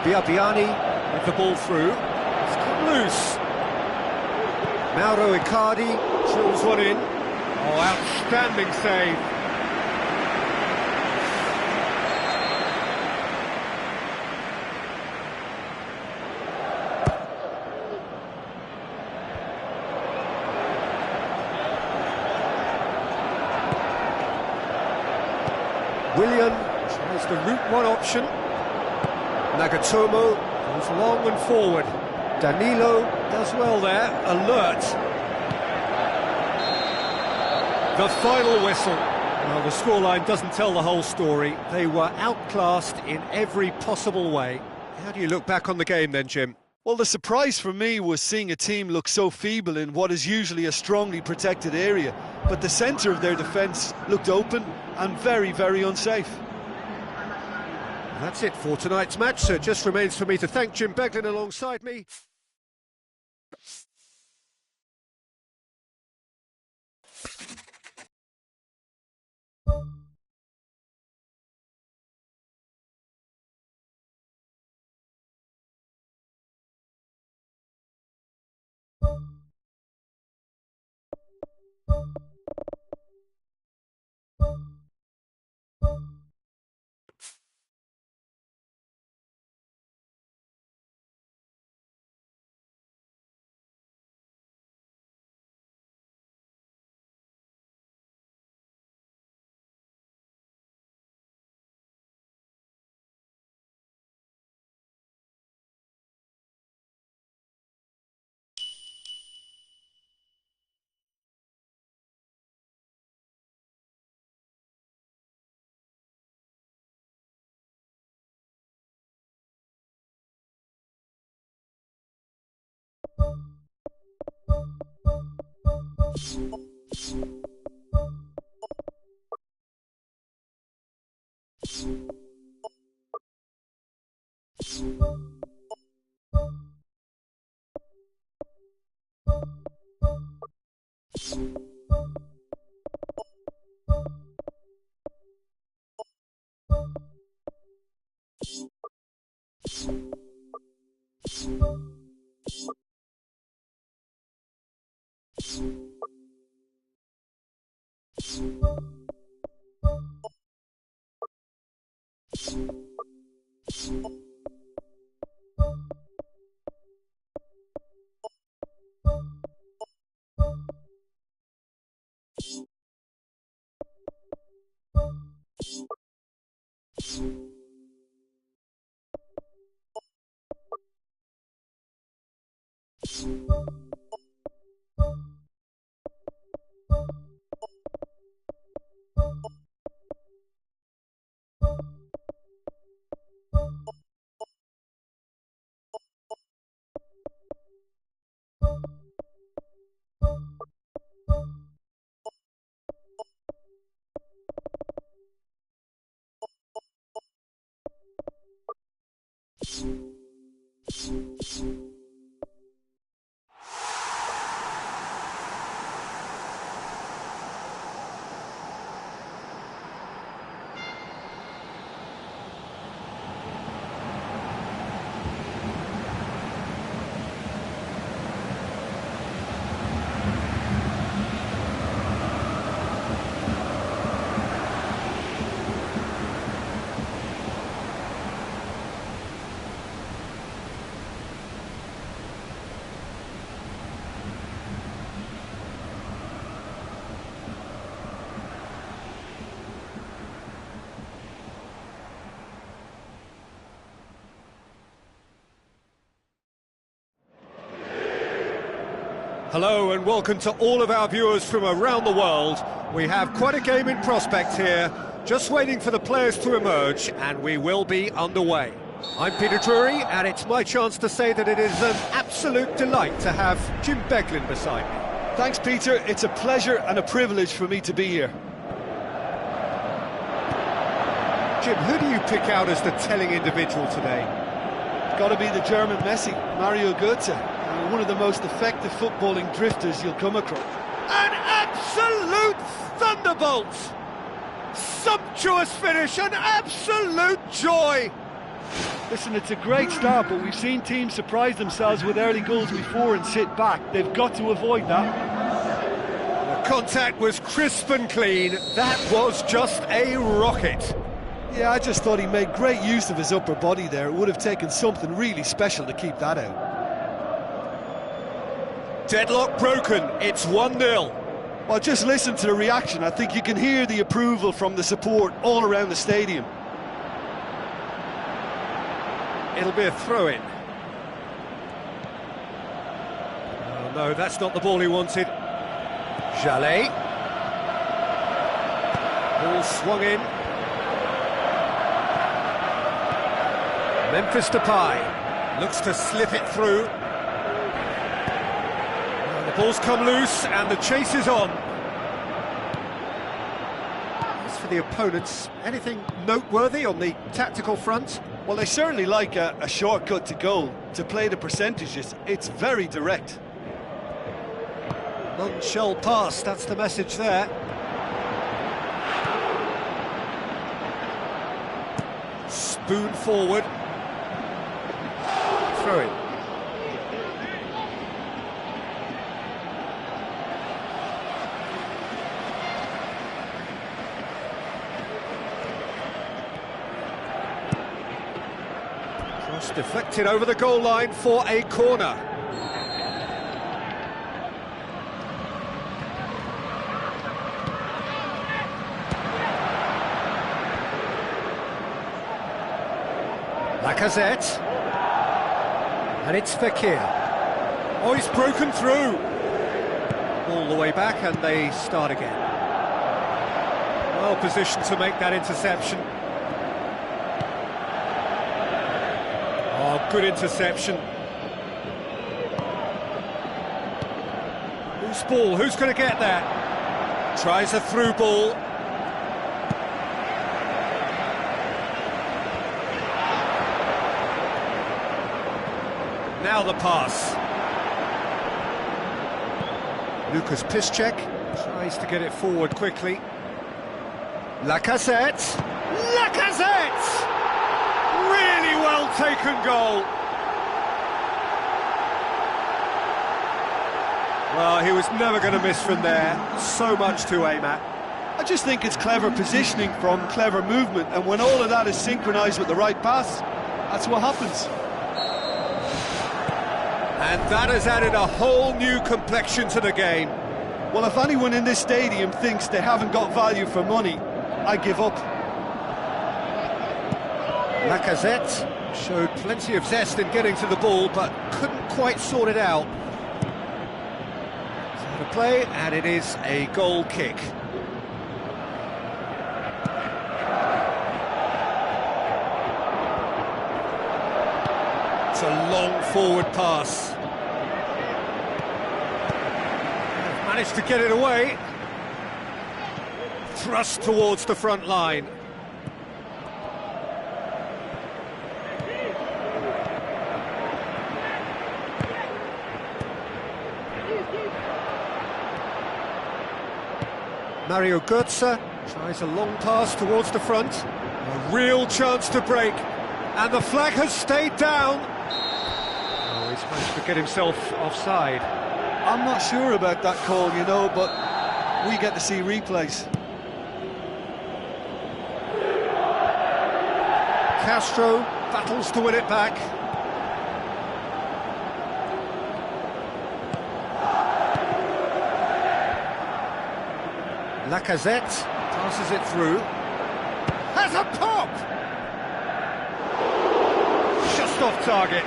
Speaker 1: Biabiani with the ball through. It's cut loose. Mauro Icardi drills one in. Oh, outstanding save. Willian tries the route one option. Nagatomo goes long and forward. Danilo does well there, alert. The final whistle. Well, the scoreline doesn't tell the whole story. They were outclassed in every possible way. How do you look back on the game then, Jim?
Speaker 2: Well, the surprise for me was seeing a team look so feeble in what is usually a strongly protected area. But the centre of their defence looked open and very, very unsafe.
Speaker 1: That's it for tonight's match, so it just remains for me to thank Jim Beglin alongside me. Hello and welcome to all of our viewers from around the world. We have quite a game in prospect here, just waiting for the players to emerge, and we will be underway. I'm Peter Drury, and it's my chance to say that it is an absolute delight to have Jim Beglin beside me.
Speaker 2: Thanks, Peter. It's a pleasure and a privilege for me to be here.
Speaker 1: Jim, who do you pick out as the telling individual today?
Speaker 2: It's got to be the German Messi, Mario Götze. One of the most effective footballing drifters you'll come across.
Speaker 1: An absolute thunderbolt! Sumptuous finish, an absolute joy!
Speaker 2: Listen, it's a great start, but we've seen teams surprise themselves with early goals before and sit back. They've got to avoid that.
Speaker 1: The contact was crisp and clean. That was just a rocket.
Speaker 2: Yeah, I just thought he made great use of his upper body there. It would have taken something really special to keep that out.
Speaker 1: Deadlock broken, it's 1-0.
Speaker 2: Well, just listen to the reaction. I think you can hear the approval from the support all around the stadium.
Speaker 1: It'll be a throw-in. Oh, no, that's not the ball he wanted. Jallet. Ball swung in. Memphis Depay looks to slip it through. And the ball's come loose and the chase is on. As for the opponents, anything noteworthy on the tactical front?
Speaker 2: Well, they certainly like a shortcut to goal. To play the percentages, it's very direct.
Speaker 1: None shall pass, that's the message there. Spoon forward. Throw in. Cross deflected over the goal line for a corner. Lacazette. And it's Fekir. Oh, he's broken through. All the way back and they start again. Well positioned to make that interception. Oh, good interception. Whose ball? Who's going to get that? Tries a through ball. Now the pass. Lucas Piszczek tries to get it forward quickly. Lacazette! Lacazette! Really well taken goal. Well, he was never going to miss from there. So much to aim at.
Speaker 2: I just think it's clever positioning from clever movement, and when all of that is synchronised with the right pass, that's what happens.
Speaker 1: And that has added a whole new complexion to the game.
Speaker 2: Well, if anyone in this stadium thinks they haven't got value for money, I give up.
Speaker 1: Lacazette showed plenty of zest in getting to the ball, but couldn't quite sort it out. It's out of play, and it is a goal kick. It's a long forward pass. Managed to get it away. Thrust towards the front line. Mario Götze tries a long pass towards the front. A real chance to break. And the flag has stayed down. Oh, he's managed to get himself offside.
Speaker 2: I'm not sure about that call, you know, but we get to see replays.
Speaker 1: Castro battles to win it back. Lacazette passes it through. Has a pop! Just off target.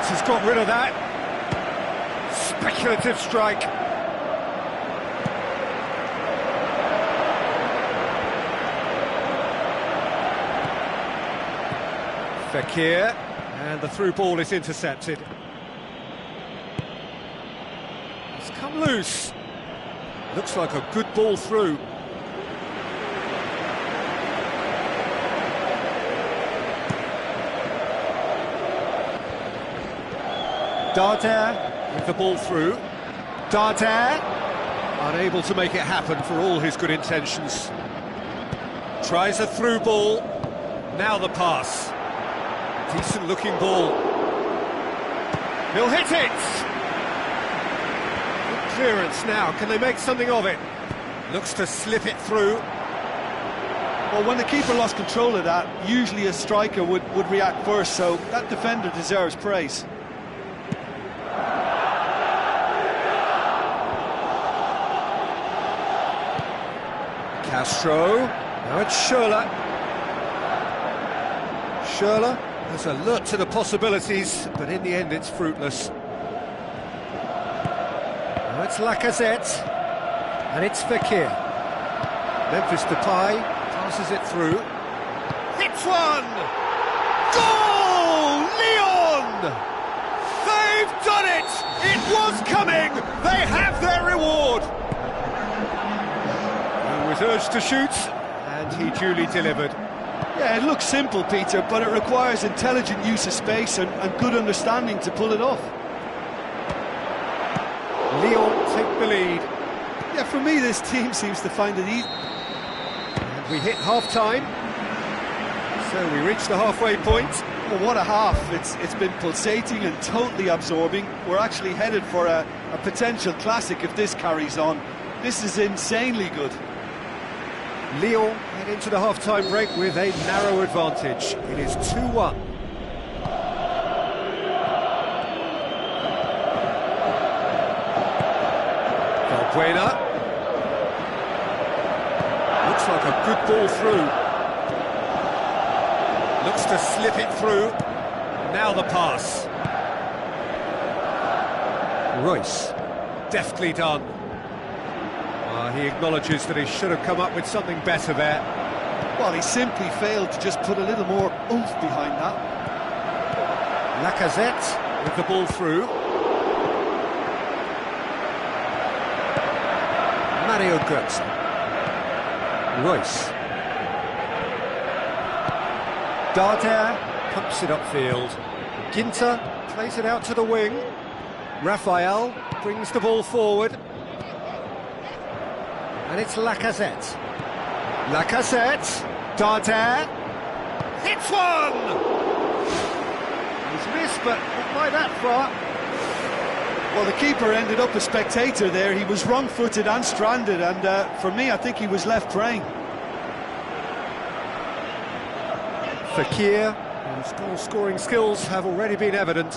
Speaker 1: Has got rid of that. Speculative strike. Fekir, and the through ball is intercepted. It's come loose. Looks like a good ball through. Dardai with the ball through. Dardai unable to make it happen for all his good intentions. Tries a through ball. Now the pass. Decent looking ball. He'll hit it! Good clearance now. Can they make something of it? Looks to slip it through.
Speaker 2: Well, when the keeper lost control of that, usually a striker would react first, so that defender deserves praise.
Speaker 1: Castro, now it's Schürrle. Schürrle has alert to the possibilities, but in the end it's fruitless. Now it's Lacazette, and it's Fekir. Memphis Depay passes it through. Hits one! Goal! Lyon! They've done it! It was coming! They have their reward! He was urged to shoot, and he duly delivered.
Speaker 2: Yeah, it looks simple, Peter, but it requires intelligent use of space and good understanding to pull it off.
Speaker 1: Lyon take the lead.
Speaker 2: Yeah, for me, this team seems to find it easy.
Speaker 1: And we hit half-time, so we reach the halfway point.
Speaker 2: Well, what a half. It's been pulsating and totally absorbing. We're actually headed for a potential classic if this carries on. This is insanely good.
Speaker 1: Lyon head into the half-time break with a narrow advantage. It is 2-1. Valbuena. Looks like a good ball through. Looks to slip it through. Now the pass. Royce. Deftly done. He acknowledges that he should have come up with something better there.
Speaker 2: Well, he simply failed to just put a little more oomph behind that.
Speaker 1: Lacazette with the ball through. Mario Götze. Royce. Darder pumps it upfield. Ginter plays it out to the wing. Raphael brings the ball forward. And it's Lacazette. Lacazette. Darder. Hits one! He's missed, but not by that far.
Speaker 2: Well, the keeper ended up a spectator there. He was wrong-footed and stranded, and for me, I think he was left praying.
Speaker 1: Fekir, whose goal-scoring skills have already been evident.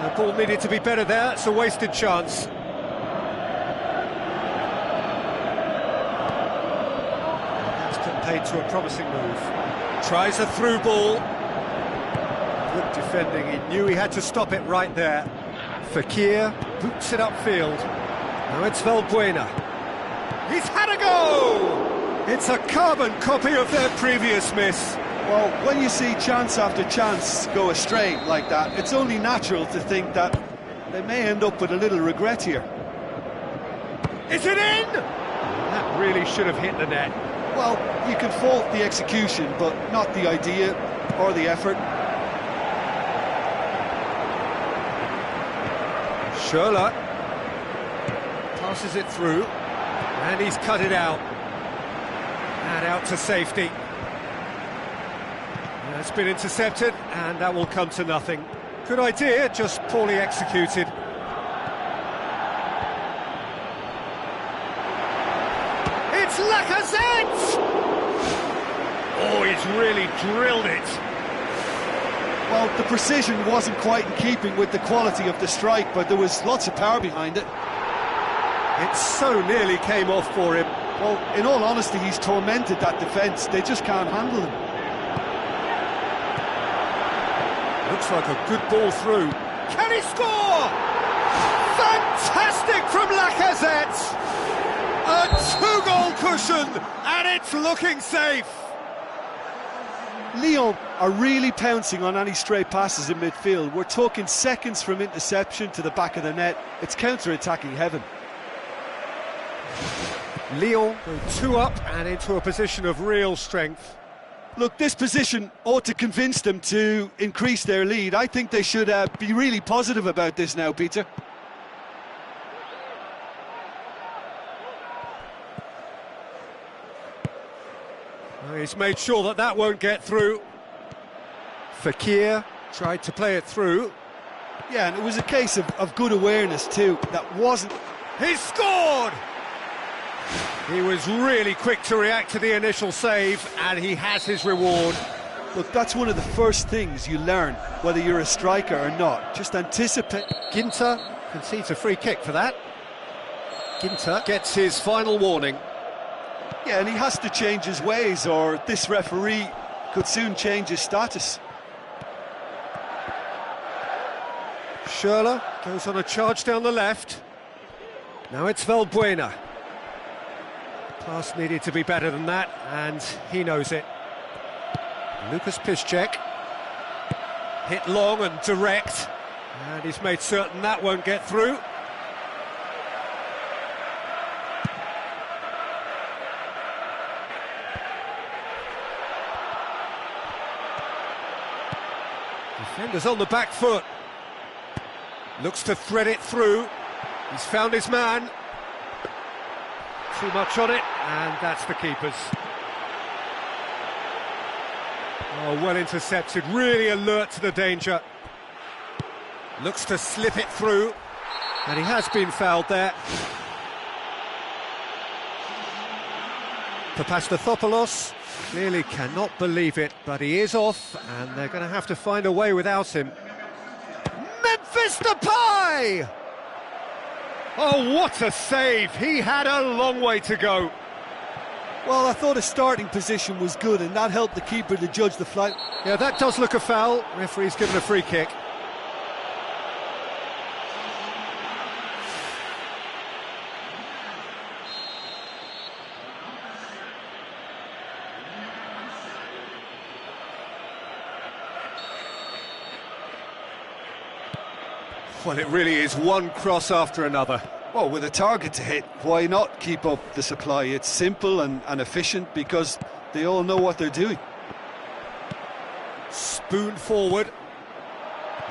Speaker 1: The ball needed to be better there. It's a wasted chance. Paid to a promising move. Tries a through ball. Good defending. He knew he had to stop it right there. Fekir boots it upfield. Now it's Valbuena. He's had a go! It's a carbon copy of their previous miss.
Speaker 2: Well, when you see chance after chance go astray like that, it's only natural to think that they may end up with a little regret here.
Speaker 1: Is it in? That really should have hit the net.
Speaker 2: Well, you can fault the execution, but not the idea or the effort.
Speaker 1: Schürrle passes it through, and he's cut it out. And out to safety. That's been intercepted, and that will come to nothing. Good idea, just poorly executed. It's Lacazette! Oh, he's really drilled it.
Speaker 2: Well, the precision wasn't quite in keeping with the quality of the strike, but there was lots of power behind it.
Speaker 1: It so nearly came off for him.
Speaker 2: Well, in all honesty, he's tormented that defence. They just can't handle him.
Speaker 1: Looks like a good ball through. Can he score? Fantastic from Lacazette! A two-goal cushion, and it's looking safe.
Speaker 2: Lyon are really pouncing on any stray passes in midfield. We're talking seconds from interception to the back of the net. It's counter-attacking heaven.
Speaker 1: Lyon go 2 up and into a position of real strength.
Speaker 2: Look, this position ought to convince them to increase their lead. I think they should be really positive about this now, Peter.
Speaker 1: He's made sure that that won't get through. Fekir tried to play it through.
Speaker 2: Yeah, and it was a case of good awareness too. That wasn't...
Speaker 1: He's scored! He was really quick to react to the initial save, and he has his reward.
Speaker 2: Look, that's one of the first things you learn, whether you're a striker or not. Just anticipate.
Speaker 1: Ginter concedes a free kick for that. Ginter gets his final warning.
Speaker 2: Yeah, and he has to change his ways, or this referee could soon change his status.
Speaker 1: Schürrle goes on a charge down the left. Now it's Valbuena. Pass needed to be better than that, and he knows it. Lucas Piszczek. Hit long and direct, and he's made certain that won't get through. Defender's on the back foot. Looks to thread it through. He's found his man. Too much on it, and that's the keeper's. Oh, well intercepted, really alert to the danger. Looks to slip it through, and he has been fouled there. Papastathopoulos clearly cannot believe it, but he is off, and they're going to have to find a way without him. Memphis Depay! Oh, what a save! He had a long way to go.
Speaker 2: Well, I thought his starting position was good, and that helped the keeper to judge the flight.
Speaker 1: Yeah, that does look a foul. Referee's given a free kick. Well, it really is one cross after another.
Speaker 2: Well, with a target to hit, why not keep up the supply? It's simple and efficient because they all know what they're doing.
Speaker 1: Spoon forward.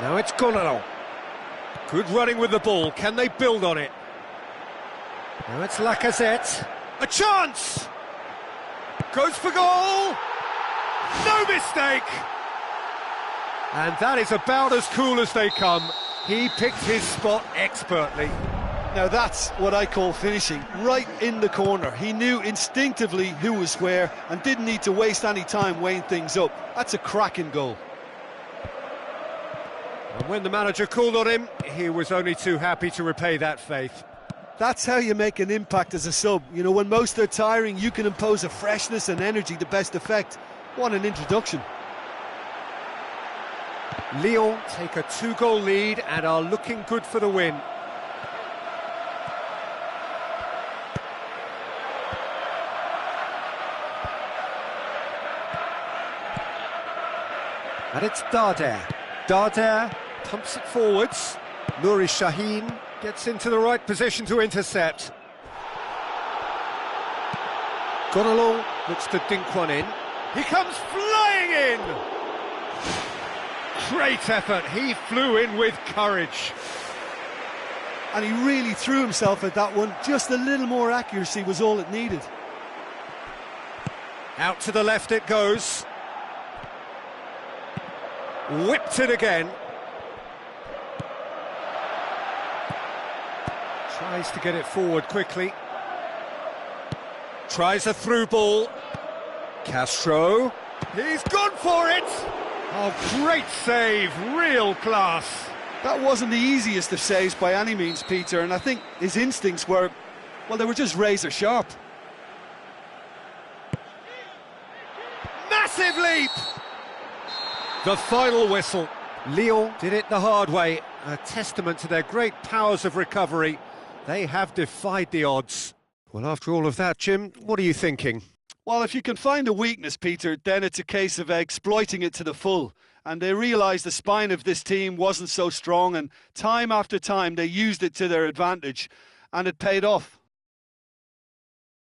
Speaker 1: Now it's Gonalo. Good running with the ball. Can they build on it? Now it's Lacazette. A chance! Goes for goal! No mistake! And that is about as cool as they come. He picked his spot expertly.
Speaker 2: Now that's what I call finishing, right in the corner. He knew instinctively who was where and didn't need to waste any time weighing things up. That's a cracking goal.
Speaker 1: And when the manager called on him, he was only too happy to repay that faith.
Speaker 2: That's how you make an impact as a sub. You know, when most are tiring, you can impose a freshness and energy to best effect. What an introduction.
Speaker 1: Lyon take a 2-goal lead and are looking good for the win. And it's Darder. Darder pumps it forwards. Nouri Sahin gets into the right position to intercept. Gonalo looks to dink one in. He comes flying in! Great effort, he flew in with courage.
Speaker 2: And he really threw himself at that one. Just a little more accuracy was all it needed.
Speaker 1: Out to the left it goes. Whipped it again. Tries to get it forward quickly. Tries a through ball. Castro. He's gone for it! Oh, great save, real class.
Speaker 2: That wasn't the easiest of saves by any means, Peter, and I think his instincts were, well, they were just razor sharp.
Speaker 1: Massive leap! The final whistle. Lyon did it the hard way, a testament to their great powers of recovery. They have defied the odds. Well, after all of that, Jim, what are you thinking?
Speaker 2: Well, if you can find a weakness, Peter, then it's a case of exploiting it to the full. And they realised the spine of this team wasn't so strong, and time after time they used it to their advantage, and it paid off.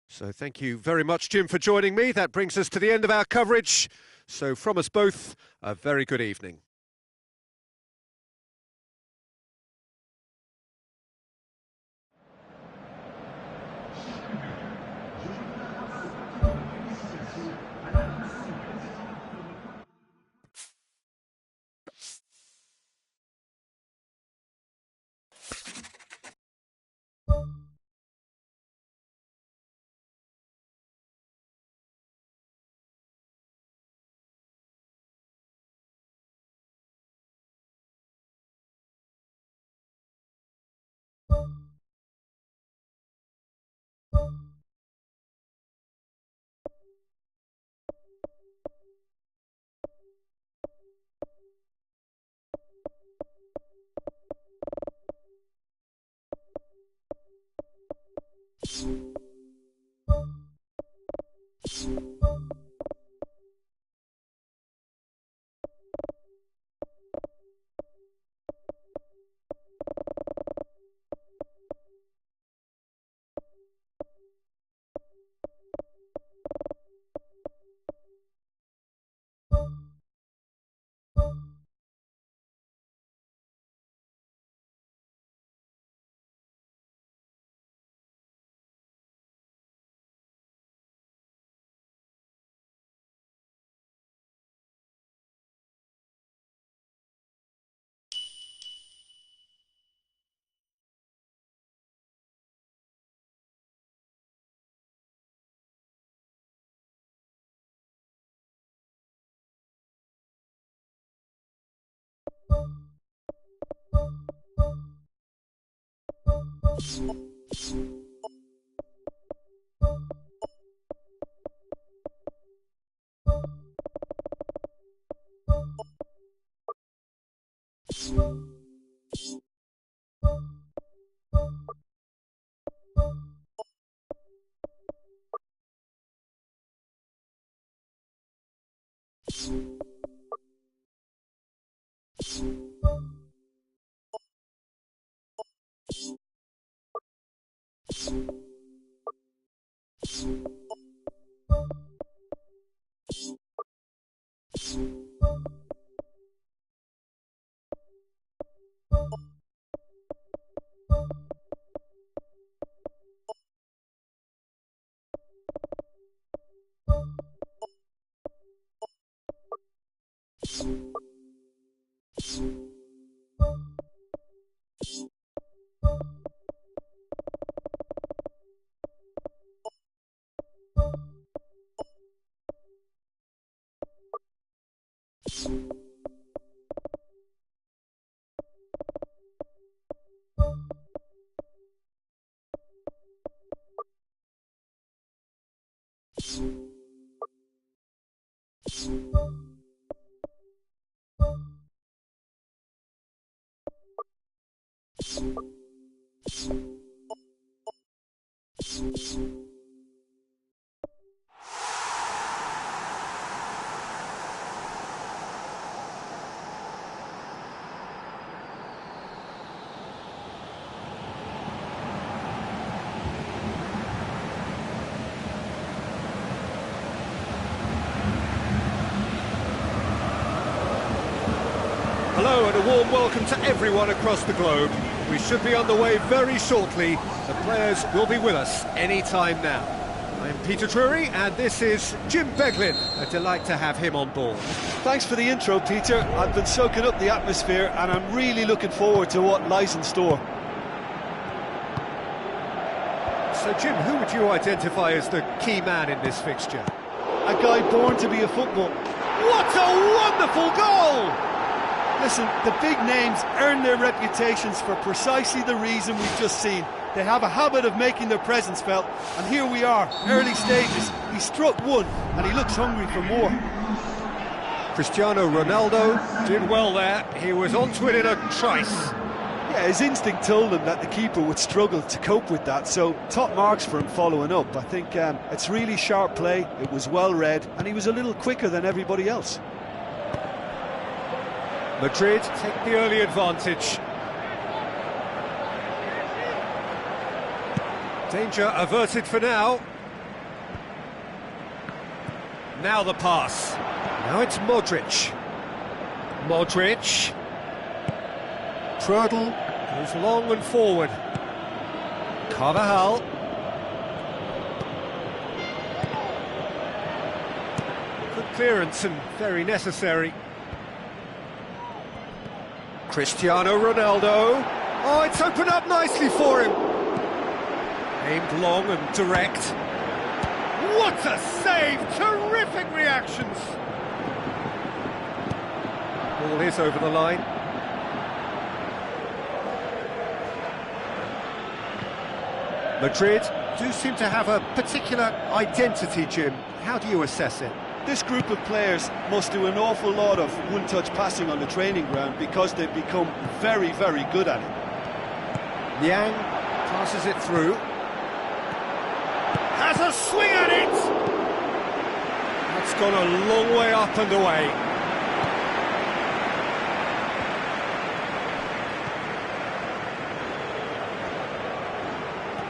Speaker 1: So thank you very much, Jim, for joining me. That brings us to the end of our coverage. So from us both, a very good evening. Hello and a warm welcome to everyone across the globe. We should be on the way very shortly. The players will be with us any time now. I'm Peter Drury and this is Jim Beglin. A delight to have him on board.
Speaker 2: Thanks for the intro, Peter. I've been soaking up the atmosphere and I'm really looking forward to what lies in store.
Speaker 1: So Jim, who would you identify as the key man in this fixture?
Speaker 2: A guy born to be a football.
Speaker 1: What a wonderful goal!
Speaker 2: Listen, the big names earn their reputations for precisely the reason we've just seen. They have a habit of making their presence felt, and here we are, early stages. He struck one, and he looks hungry for more.
Speaker 1: Cristiano Ronaldo did well there. He was onto it in a trice.
Speaker 2: Yeah, his instinct told him that the keeper would struggle to cope with that, so top marks for him following up. I think it's really sharp play, it was well read, and he was a little quicker than everybody else.
Speaker 1: Madrid take the early advantage. Danger averted for now. Now the pass. Now it's Modric. Modric. Prödl goes long and forward. Carvajal. Good clearance and very necessary. Cristiano Ronaldo. Oh, it's opened up nicely for him. Aimed long and direct. What a save! Terrific reactions. Ball is over the line. Madrid do seem to have a particular identity, Jim. How do you assess it?
Speaker 2: This group of players must do an awful lot of one-touch passing on the training ground because they've become very, very good at it.
Speaker 1: Yang passes it through. Has a swing at it! That's gone a long way up and away.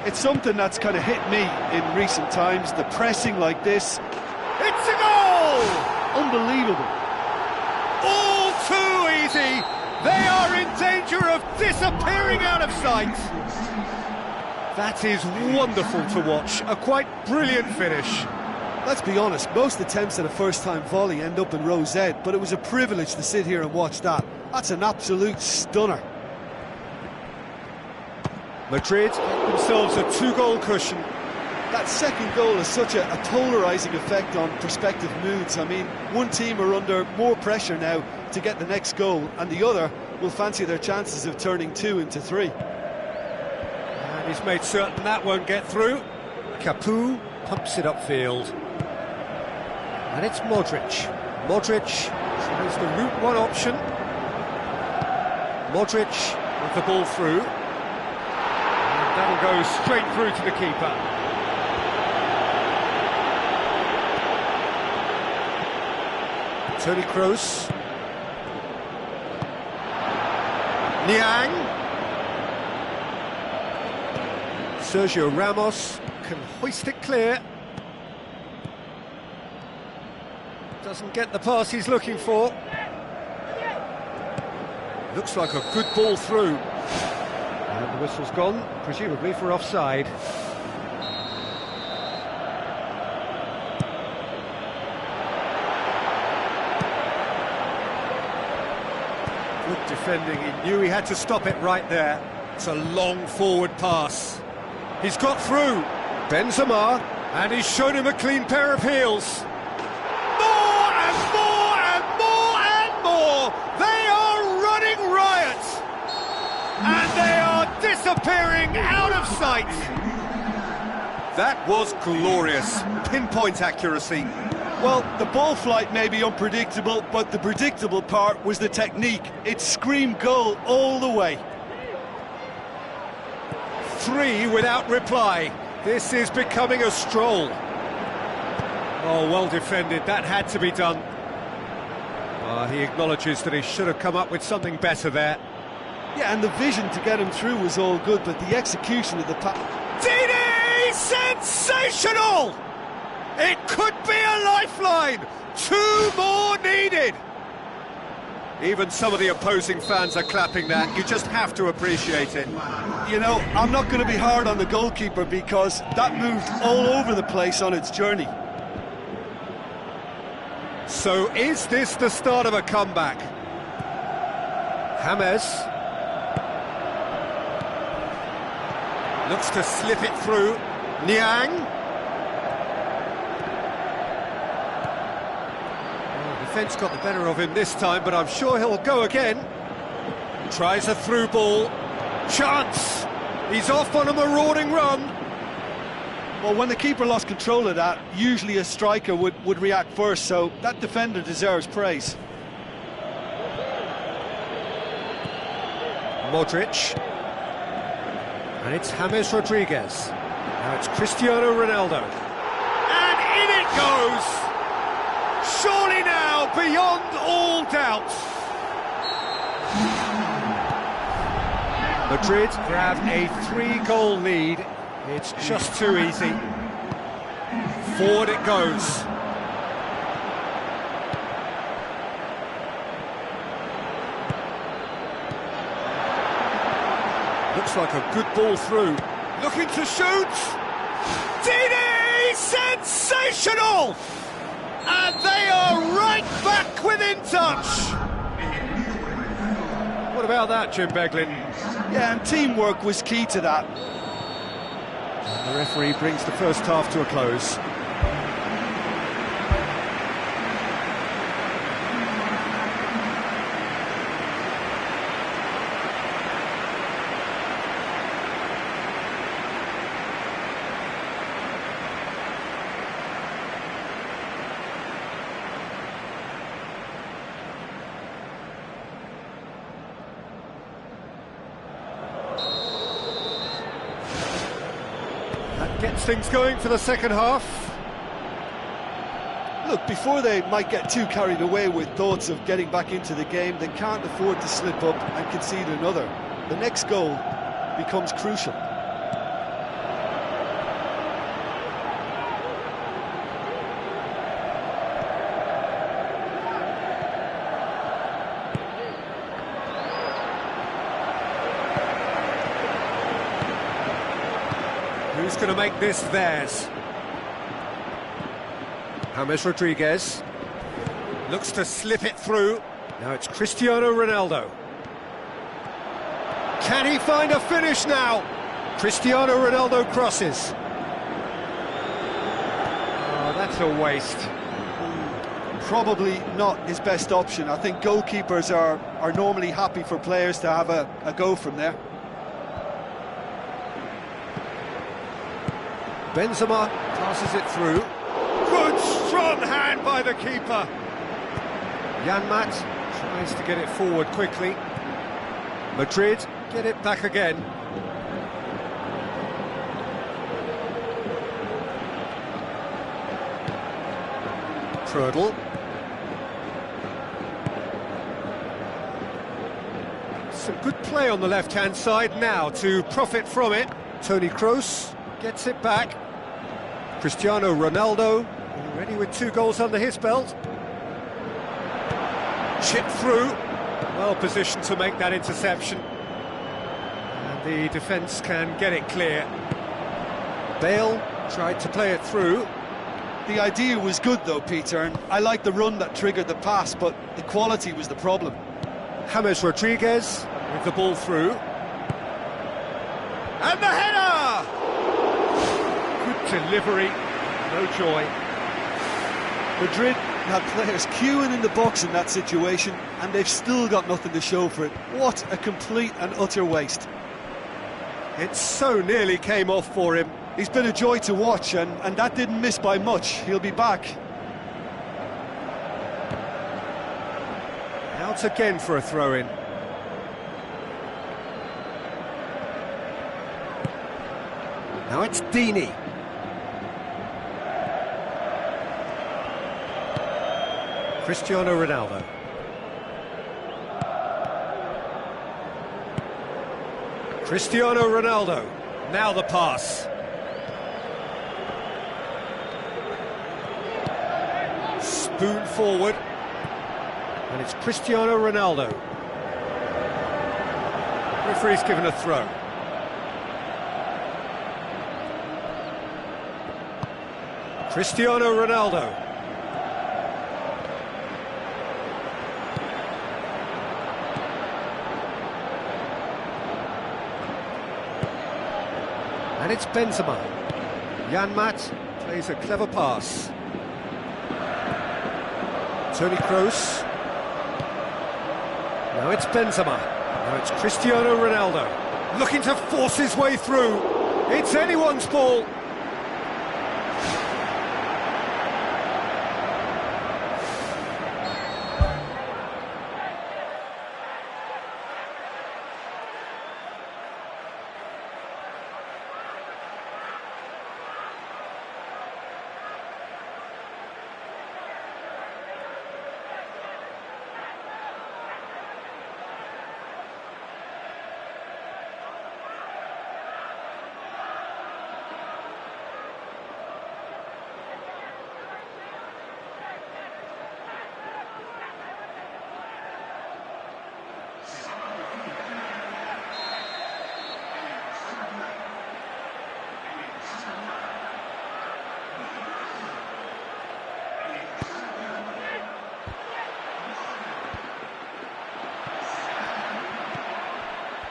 Speaker 2: It's something that's kind of hit me in recent times, the pressing like this.
Speaker 1: It's a goal!
Speaker 2: Unbelievable.
Speaker 1: All too easy. They are in danger of disappearing out of sight. That is wonderful to watch. A quite brilliant finish.
Speaker 2: Let's be honest, most attempts at a first-time volley end up in rosette, but it was a privilege to sit here and watch that. That's an absolute stunner.
Speaker 1: Madrid get themselves a two-goal cushion.
Speaker 2: That second goal has such a polarising effect on prospective moods. I mean, one team are under more pressure now to get the next goal, and the other will fancy their chances of turning 2 into 3.
Speaker 1: And He's made certain that won't get through. Capu pumps it upfield. And it's Modric. Modric tries the route one option. Modric with the ball through. And that'll go straight through to the keeper. Toni Kroos. Niang. Sergio Ramos can hoist it clear. Doesn't get the pass he's looking for. Looks like a good ball through. And the whistle's gone, presumably for offside. Good defending, he knew he had to stop it right there. It's a long forward pass. He's got through. Benzema, and he's shown him a clean pair of heels. More and more and more and more! They are running riot! And they are disappearing out of sight! That was glorious. Pinpoint accuracy.
Speaker 2: Well, the ball flight may be unpredictable, but the predictable part was the technique. It screamed goal all the way.
Speaker 1: 3 without reply. This is becoming a stroll. Oh, well defended. That had to be done. He acknowledges that he should have come up with something better there.
Speaker 2: Yeah, and the vision to get him through was all good, but the execution of the pass...
Speaker 1: Dini! Sensational! It could be a lifeline! 2 more needed! Even some of the opposing fans are clapping that. You just have to appreciate it.
Speaker 2: You know, I'm not going to be hard on the goalkeeper because that moved all over the place on its journey.
Speaker 1: So is this the start of a comeback? James looks to slip it through. Niang. Defence got the better of him this time, but I'm sure he'll go again. Tries a through ball. Chance! He's off on a marauding run.
Speaker 2: Well, when the keeper lost control of that, usually a striker would react first, so that defender deserves praise. Modric.
Speaker 1: And it's James Rodriguez. Now it's Cristiano Ronaldo. And in it goes! Surely now, beyond all doubt. Madrid grab a 3-goal lead. It's just too easy. Forward it goes. Looks like a good ball through. Looking to shoot. Dini! Sensational! And they are right back within touch. What about that, Jim Beglin?
Speaker 2: Yeah, and teamwork was key to that.
Speaker 1: And the referee brings the first half to a close. Gets things going for the second half.
Speaker 2: Look, before they might get too carried away with thoughts of getting back into the game, they can't afford to slip up and concede another. The next goal becomes crucial.
Speaker 1: Who's going to make this theirs? James Rodriguez looks to slip it through. Now it's Cristiano Ronaldo. Can he find a finish now? Cristiano Ronaldo crosses. Oh, that's a waste.
Speaker 2: Probably not his best option. I think goalkeepers are normally happy for players to have a go from there.
Speaker 1: Benzema passes it through. Good strong hand by the keeper. Janmat tries to get it forward quickly. Madrid get it back again. Prödl. Some good play on the left-hand side now to profit from it. Toni Kroos gets it back. Cristiano Ronaldo, already with 2 goals under his belt. Chip through, well positioned to make that interception. And the defence can get it clear. Bale tried to play it through.
Speaker 2: The idea was good though, Peter, and I like the run that triggered the pass, but the quality was the problem.
Speaker 1: James Rodriguez with the ball through. And the header! Good delivery, no joy.
Speaker 2: Madrid had players queuing in the box in that situation, and they've still got nothing to show for it. What a complete and utter waste.
Speaker 1: It so nearly came off for him.
Speaker 2: He's been a joy to watch, and that didn't miss by much. He'll be back.
Speaker 1: Out again for a throw-in. Now it's Dini. Cristiano Ronaldo. Cristiano Ronaldo. Now the pass. Spoon forward. And it's Cristiano Ronaldo. Referee's given a throw. Cristiano Ronaldo. And it's Benzema. Janmat plays a clever pass. Toni Kroos. Now it's Benzema. Now it's Cristiano Ronaldo. Looking to force his way through. It's anyone's ball.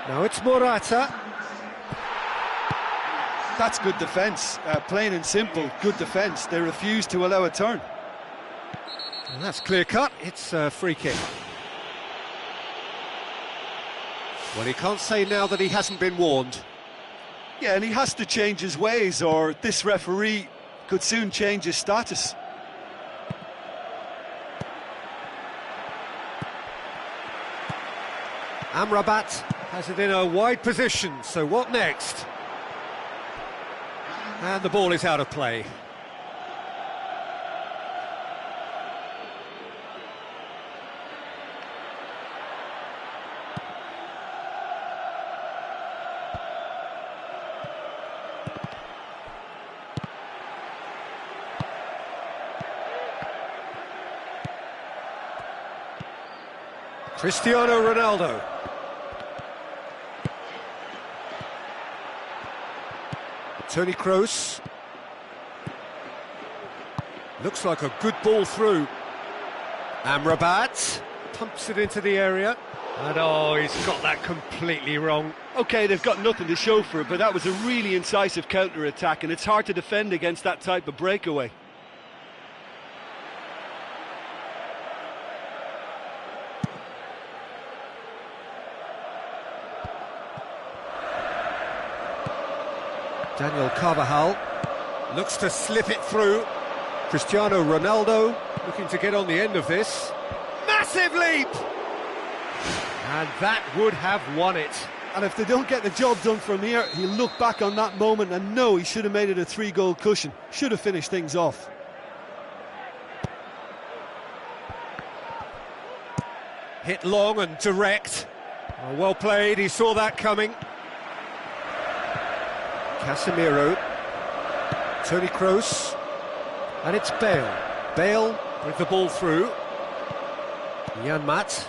Speaker 1: Now it's Morata.
Speaker 2: That's good defence, plain and simple, good defence. They refuse to allow a turn.
Speaker 1: And that's clear cut, it's a free kick. Well, he can't say now that he hasn't been warned.
Speaker 2: Yeah, and he has to change his ways, or this referee could soon change his status.
Speaker 1: Amrabat has it in a wide position, so what next? And the ball is out of play. Cristiano Ronaldo. Toni Kroos. Looks like a good ball through. Amrabat pumps it into the area. And oh, he's got that completely wrong.
Speaker 2: OK, they've got nothing to show for it, but that was a really incisive counter-attack, and it's hard to defend against that type of breakaway.
Speaker 1: Daniel Carvajal. Looks to slip it through. Cristiano Ronaldo looking to get on the end of this. Massive leap! And that would have won it.
Speaker 2: And if they don't get the job done from here, he'll look back on that moment and know he should have made it a 3-goal cushion. Should have finished things off.
Speaker 1: Hit long and direct. Oh, well played, he saw that coming. Casemiro. Toni Kroos. And it's Bale. Bale with the ball through. Jan Maat.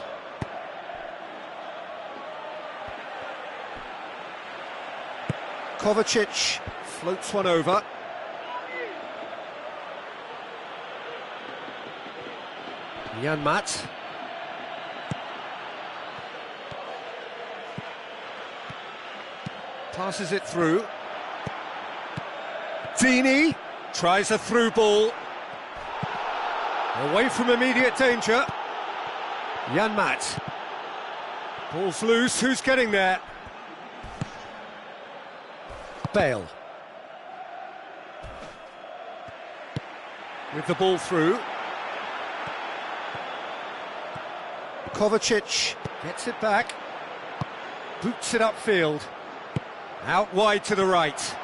Speaker 1: Kovacic floats one over. Jan Maat. Passes it through. Dini tries a through ball. Away from immediate danger. Jan Maat. Ball's loose, who's getting there? Bale. With the ball through. Kovacic gets it back. Boots it upfield. Out wide to the right.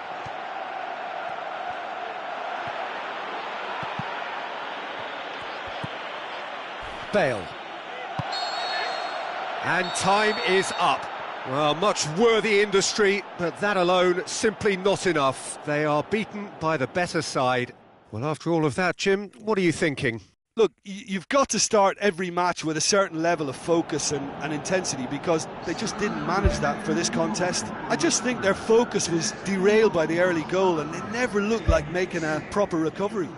Speaker 1: Bale. And time is up. Well, much worthy industry, but that alone simply not enough. They are beaten by the better side. Well, after all of that, Jim, what are you thinking?
Speaker 2: Look, you've got to start every match with a certain level of focus and intensity, because they just didn't manage that for this contest. I just think their focus was derailed by the early goal, and it never looked like making a proper recovery.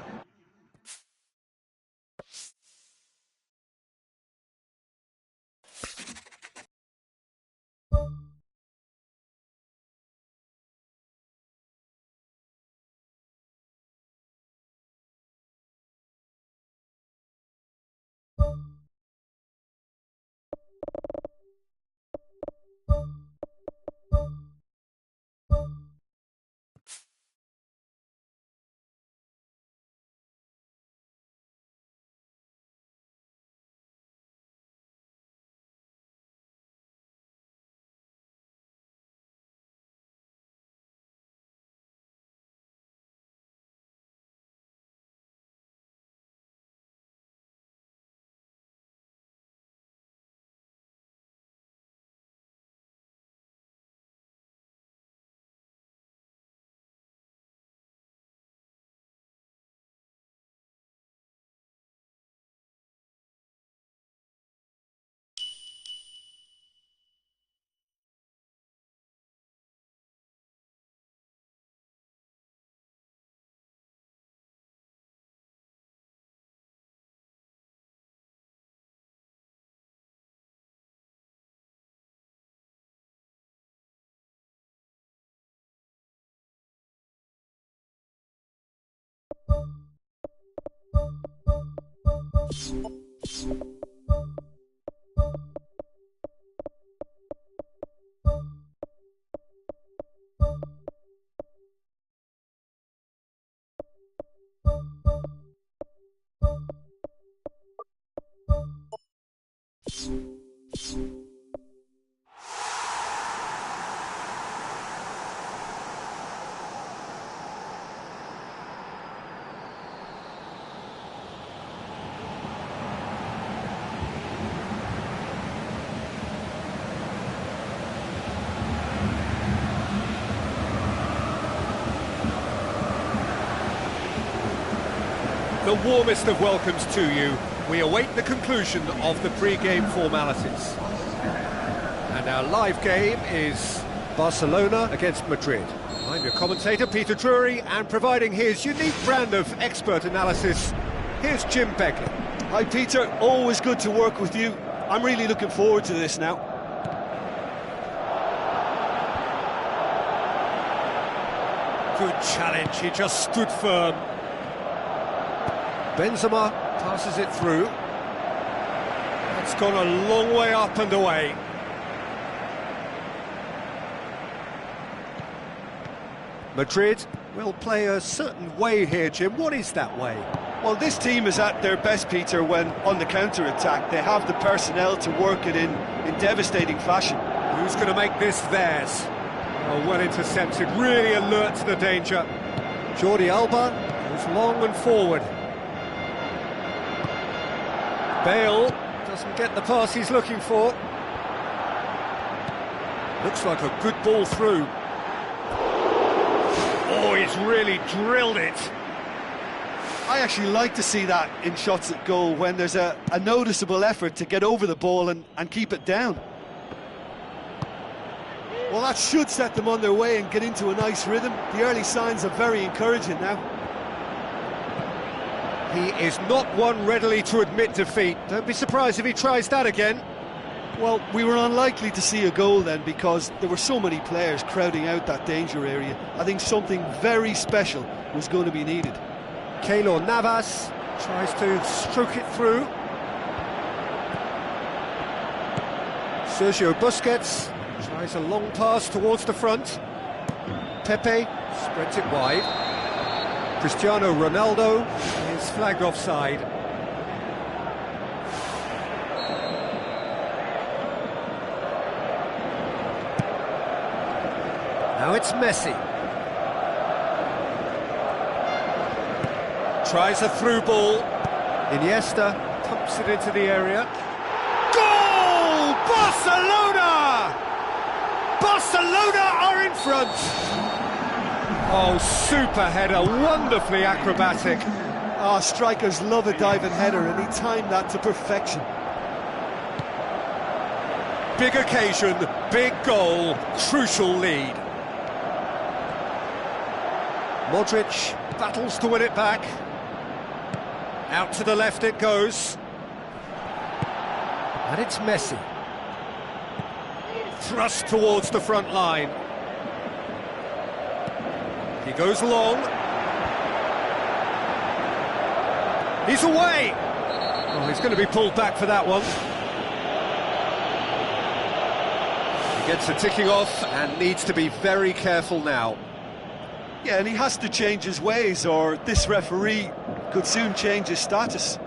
Speaker 1: The warmest of welcomes to you. We await the conclusion of the pre-game formalities. And our live game is Barcelona against Madrid. I'm your commentator, Peter Drury, and providing his unique brand of expert analysis, here's Jim Begley.
Speaker 2: Hi Peter, always good to work with you. I'm really looking forward to this now.
Speaker 1: Good challenge, he just stood firm. Benzema passes it through. It's gone a long way up and away. Madrid will play a certain way here, Jim. What is that way?
Speaker 2: Well, this team is at their best, Peter, when on the counter-attack. They have the personnel to work it in devastating fashion.
Speaker 1: Who's going to make this theirs? Oh, well intercepted, really alert to the danger. Jordi Alba goes long and forward. Bale doesn't get the pass he's looking for. Looks like a good ball through. Oh, he's really drilled it.
Speaker 2: I actually like to see that in shots at goal, when there's a noticeable effort to get over the ball and keep it down. Well, that should set them on their way and get into a nice rhythm. The early signs are very encouraging now.
Speaker 1: He is not one readily to admit defeat. Don't be surprised if he tries that again.
Speaker 2: Well, we were unlikely to see a goal then, because there were so many players crowding out that danger area. I think something very special was going to be needed.
Speaker 1: Keylor Navas tries to stroke it through. Sergio Busquets tries a long pass towards the front. Pepe spreads it wide. Cristiano Ronaldo is flagged offside. Now it's Messi. Tries a through ball. Iniesta pumps it into the area. Goal! Barcelona! Barcelona are in front. Oh, super header, wonderfully acrobatic.
Speaker 2: Ah, strikers love a diving header, and he timed that to perfection.
Speaker 1: Big occasion, big goal, crucial lead. Modric battles to win it back. Out to the left it goes. And it's Messi. Thrust towards the front line. He goes long. He's away! Oh, he's going to be pulled back for that one. He gets a ticking off and needs to be very careful now.
Speaker 2: Yeah, and he has to change his ways, or this referee could soon change his status.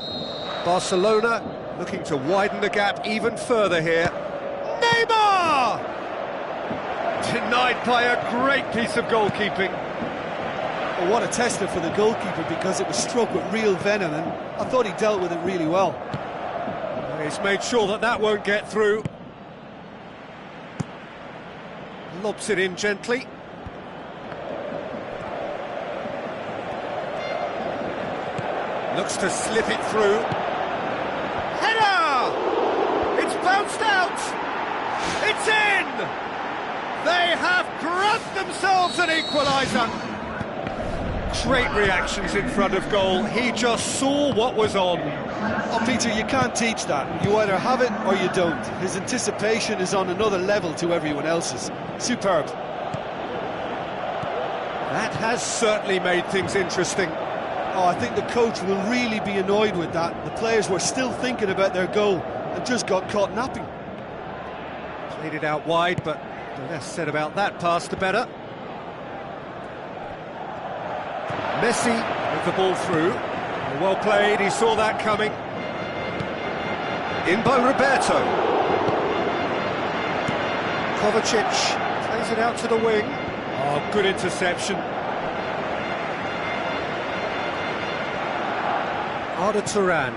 Speaker 1: Barcelona looking to widen the gap even further here. Neymar! Denied by a great piece of goalkeeping.
Speaker 2: Well, what a tester for the goalkeeper, because it was struck with real venom, and I thought he dealt with it really well.
Speaker 1: He's made sure that that won't get through. Lobs it in gently. Looks to slip it through. Header! It's bounced out! It's in! They have grabbed themselves an equaliser! Great reactions in front of goal. He just saw what was on.
Speaker 2: Oh, Peter, you can't teach that. You either have it or you don't. His anticipation is on another level to everyone else's. Superb.
Speaker 1: That has certainly made things interesting.
Speaker 2: Oh, I think the coach will really be annoyed with that. The players were still thinking about their goal and just got caught napping.
Speaker 1: Played it out wide, but the less said about that pass, the better. Messi with the ball through. Well played, he saw that coming. In by Roberto. Kovacic plays it out to the wing. Oh, good interception. Arda Turan.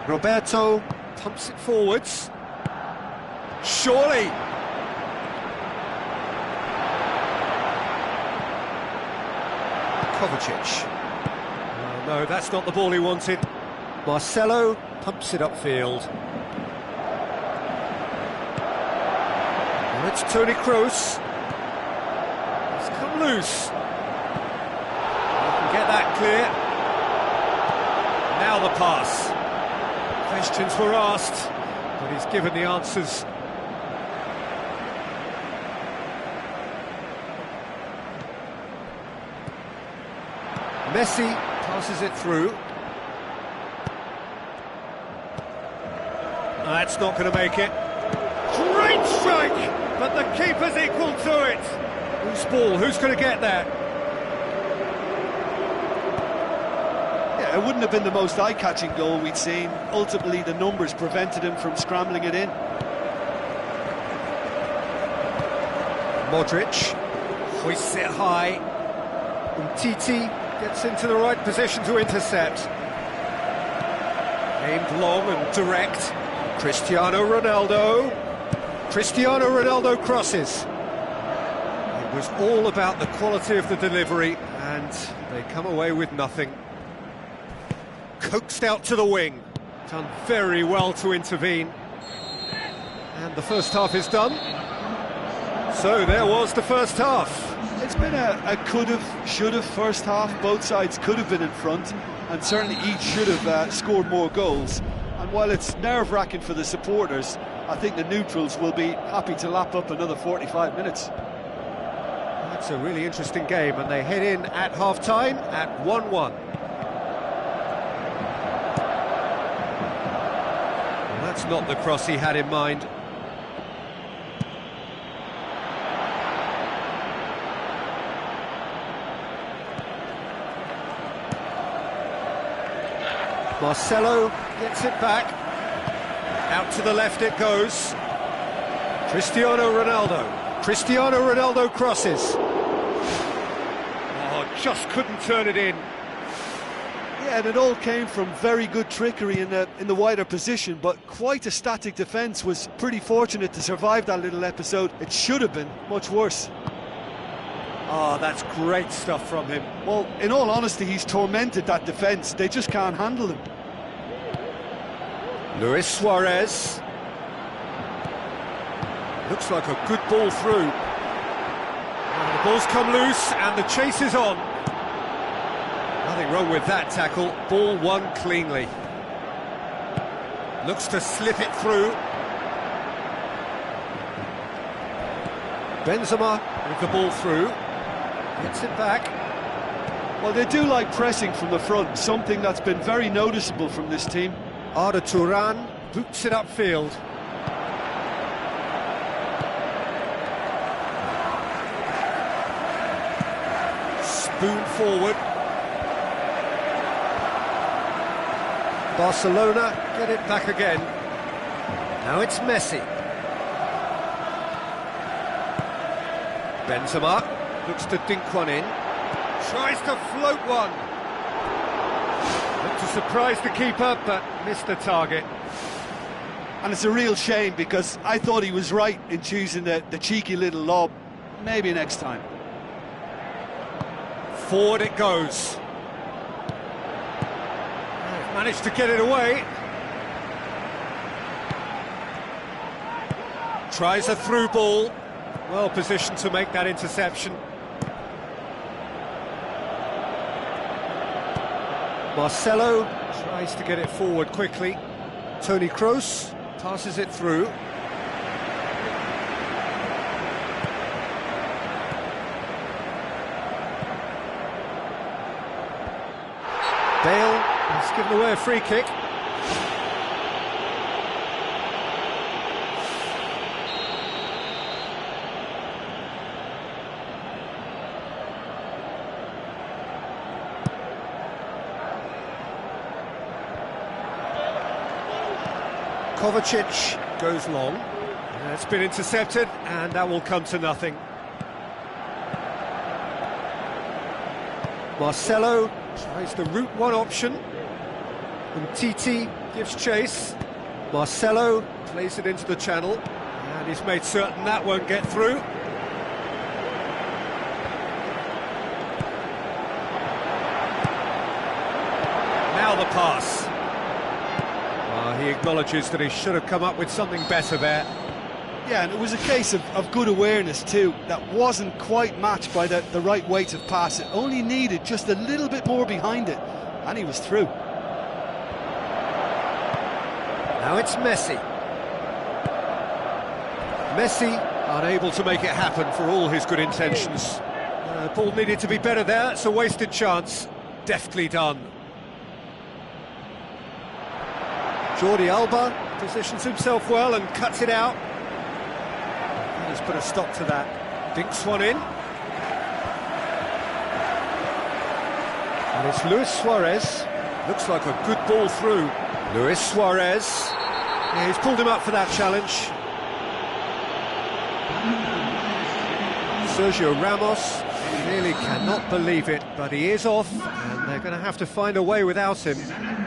Speaker 1: Roberto pumps it forwards. Surely. Kovacic. Oh, no, that's not the ball he wanted. Marcelo pumps it upfield. Now it's Toni Kroos. It's come loose. Get that clear. Now the pass. Questions were asked, but he's given the answers. Messi passes it through. That's not going to make it. Great strike, but the keeper's equal to it. Who's ball? Who's going to get there?
Speaker 2: Yeah, it wouldn't have been the most eye-catching goal we'd seen. Ultimately, the numbers prevented him from scrambling it in.
Speaker 1: Modric hoists it high. Umtiti gets into the right position to intercept. Aimed long and direct. Cristiano Ronaldo. Cristiano Ronaldo crosses. It was all about the quality of the delivery, and they come away with nothing. Coaxed out to the wing. Done very well to intervene. And the first half is done. So there was the first half.
Speaker 2: It's been a could've, should've first half. Both sides could have been in front, and certainly each should have scored more goals. And while it's nerve-wracking for the supporters, I think the neutrals will be happy to lap up another 45 minutes.
Speaker 1: That's a really interesting game, and they head in at half-time at 1-1. Well, that's not the cross he had in mind. Marcelo gets it back. Out to the left it goes. Cristiano Ronaldo. Cristiano Ronaldo crosses. Oh, just couldn't turn it in.
Speaker 2: Yeah, and it all came from very good trickery in the wider position, but quite a static defence. Was pretty fortunate to survive that little episode. It should have been much worse.
Speaker 1: Oh, that's great stuff from him.
Speaker 2: Well, in all honesty, he's tormented that defence. They just can't handle him.
Speaker 1: Luis Suarez. Looks like a good ball through. And the ball's come loose and the chase is on. Nothing wrong with that tackle. Ball won cleanly. Looks to slip it through. Benzema with the ball through. Gets it back.
Speaker 2: Well, they do like pressing from the front, something that's been very noticeable from this team.
Speaker 1: Arda Turan boots it upfield. Spoon forward. Barcelona get it back again. Now it's Messi. Benzema looks to dink one in. Tries to float one. Looked to surprise the keeper, but missed the target.
Speaker 2: And it's a real shame, because I thought he was right in choosing the cheeky little lob. Maybe next time.
Speaker 1: Forward it goes. Managed to get it away. Tries a through ball. Well positioned to make that interception. Marcelo tries to get it forward quickly. Toni Kroos passes it through. Bale has given away a free kick. Kovacic goes long. It's been intercepted, and that will come to nothing. Marcelo tries the route one option. Umtiti gives chase. Marcelo plays it into the channel, and he's made certain that won't get through. Now the pass. He acknowledges that he should have come up with something better there.
Speaker 2: Yeah, and it was a case of good awareness too. That wasn't quite matched by the right weight of pass. It only needed just a little bit more behind it, and he was through.
Speaker 1: Now it's Messi. Messi unable to make it happen for all his good intentions. Ball needed to be better there. It's a wasted chance. Deftly done. Jordi Alba positions himself well and cuts it out. He's put a stop to that. Dinks one in. And it's Luis Suarez. Looks like a good ball through. Luis Suarez. Yeah, he's pulled him up for that challenge. Sergio Ramos really cannot believe it, but he is off, and they're going to have to find a way without him.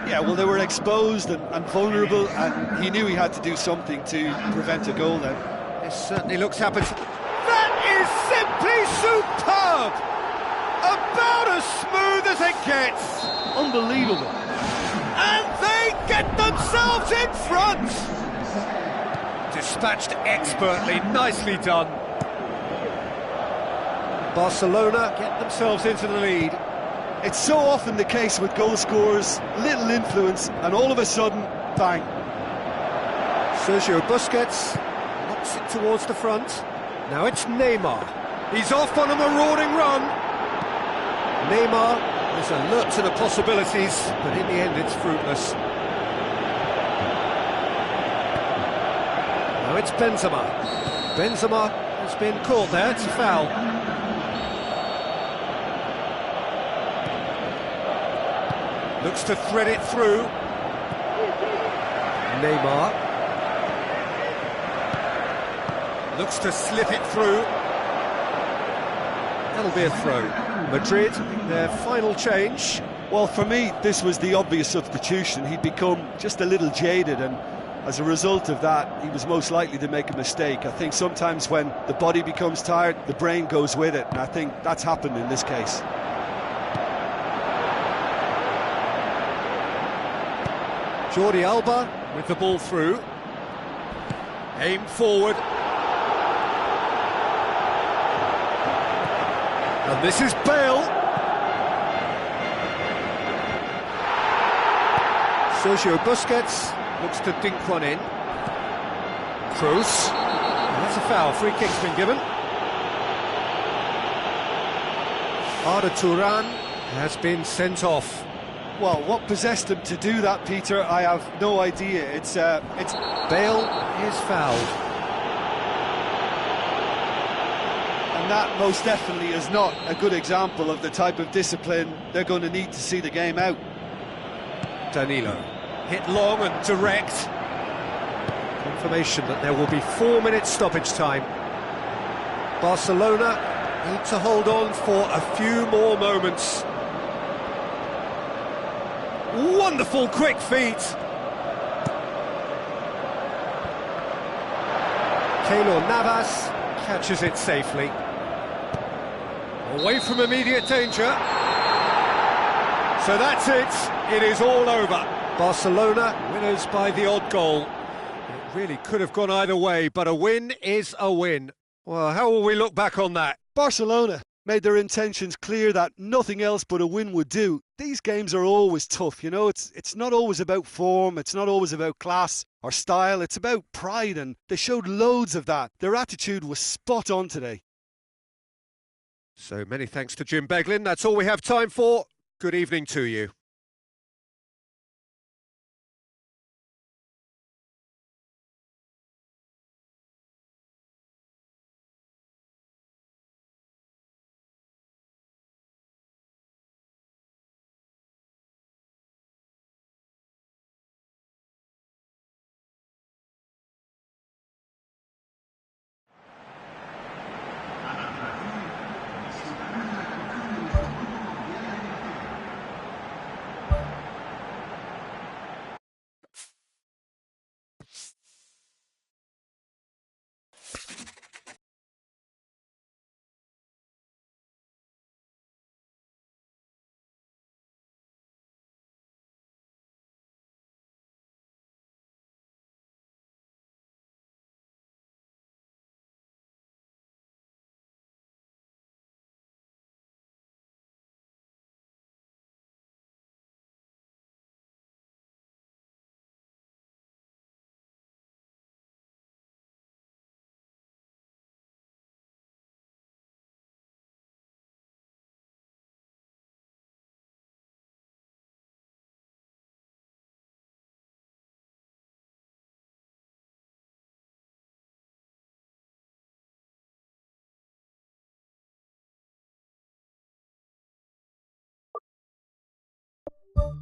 Speaker 2: Yeah, well, they were exposed and vulnerable, and he knew he had to do something to prevent a goal then.
Speaker 1: This certainly looks happened. That is simply superb! About as smooth as it gets.
Speaker 2: Unbelievable.
Speaker 1: And they get themselves in front! Dispatched expertly, nicely done. Barcelona get themselves into the lead.
Speaker 2: It's so often the case with goal scorers, little influence, and all of a sudden, bang.
Speaker 1: Sergio Busquets knocks it towards the front. Now it's Neymar. He's off on a marauding run. Neymar is alert to the possibilities, but in the end it's fruitless. Now it's Benzema. Benzema has been caught there, it's a foul. Looks to thread it through. Neymar. Looks to slip it through. That'll be a throw. Madrid, their final change.
Speaker 2: Well, for me, this was the obvious substitution. He'd become just a little jaded, and as a result of that, he was most likely to make a mistake. I think sometimes when the body becomes tired, the brain goes with it, and I think that's happened in this case.
Speaker 1: Jordi Alba with the ball through. Aim forward. And this is Bale. Sergio Busquets looks to dink one in. Kroos. That's a foul. Free kick's been given. Arda Turan has been sent off.
Speaker 2: Well, what possessed him to do that, Peter, I have no idea. It's
Speaker 1: Bale is fouled.
Speaker 2: And that most definitely is not a good example of the type of discipline they're going to need to see the game out.
Speaker 1: Danilo, hit long and direct. Confirmation that there will be 4 minutes stoppage time. Barcelona need to hold on for a few more moments. Wonderful quick feet. Keylor Navas catches it safely. Away from immediate danger. So that's it. It is all over. Barcelona winners by the odd goal. It really could have gone either way, but a win is a win. Well, how will we look back on that?
Speaker 2: Barcelona made their intentions clear that nothing else but a win would do. These games are always tough, you know, it's not always about form, it's not always about class or style, it's about pride, and they showed loads of that. Their attitude was spot on today.
Speaker 1: So many thanks to Jim Beglin. That's all we have time for. Good evening to you.
Speaker 3: You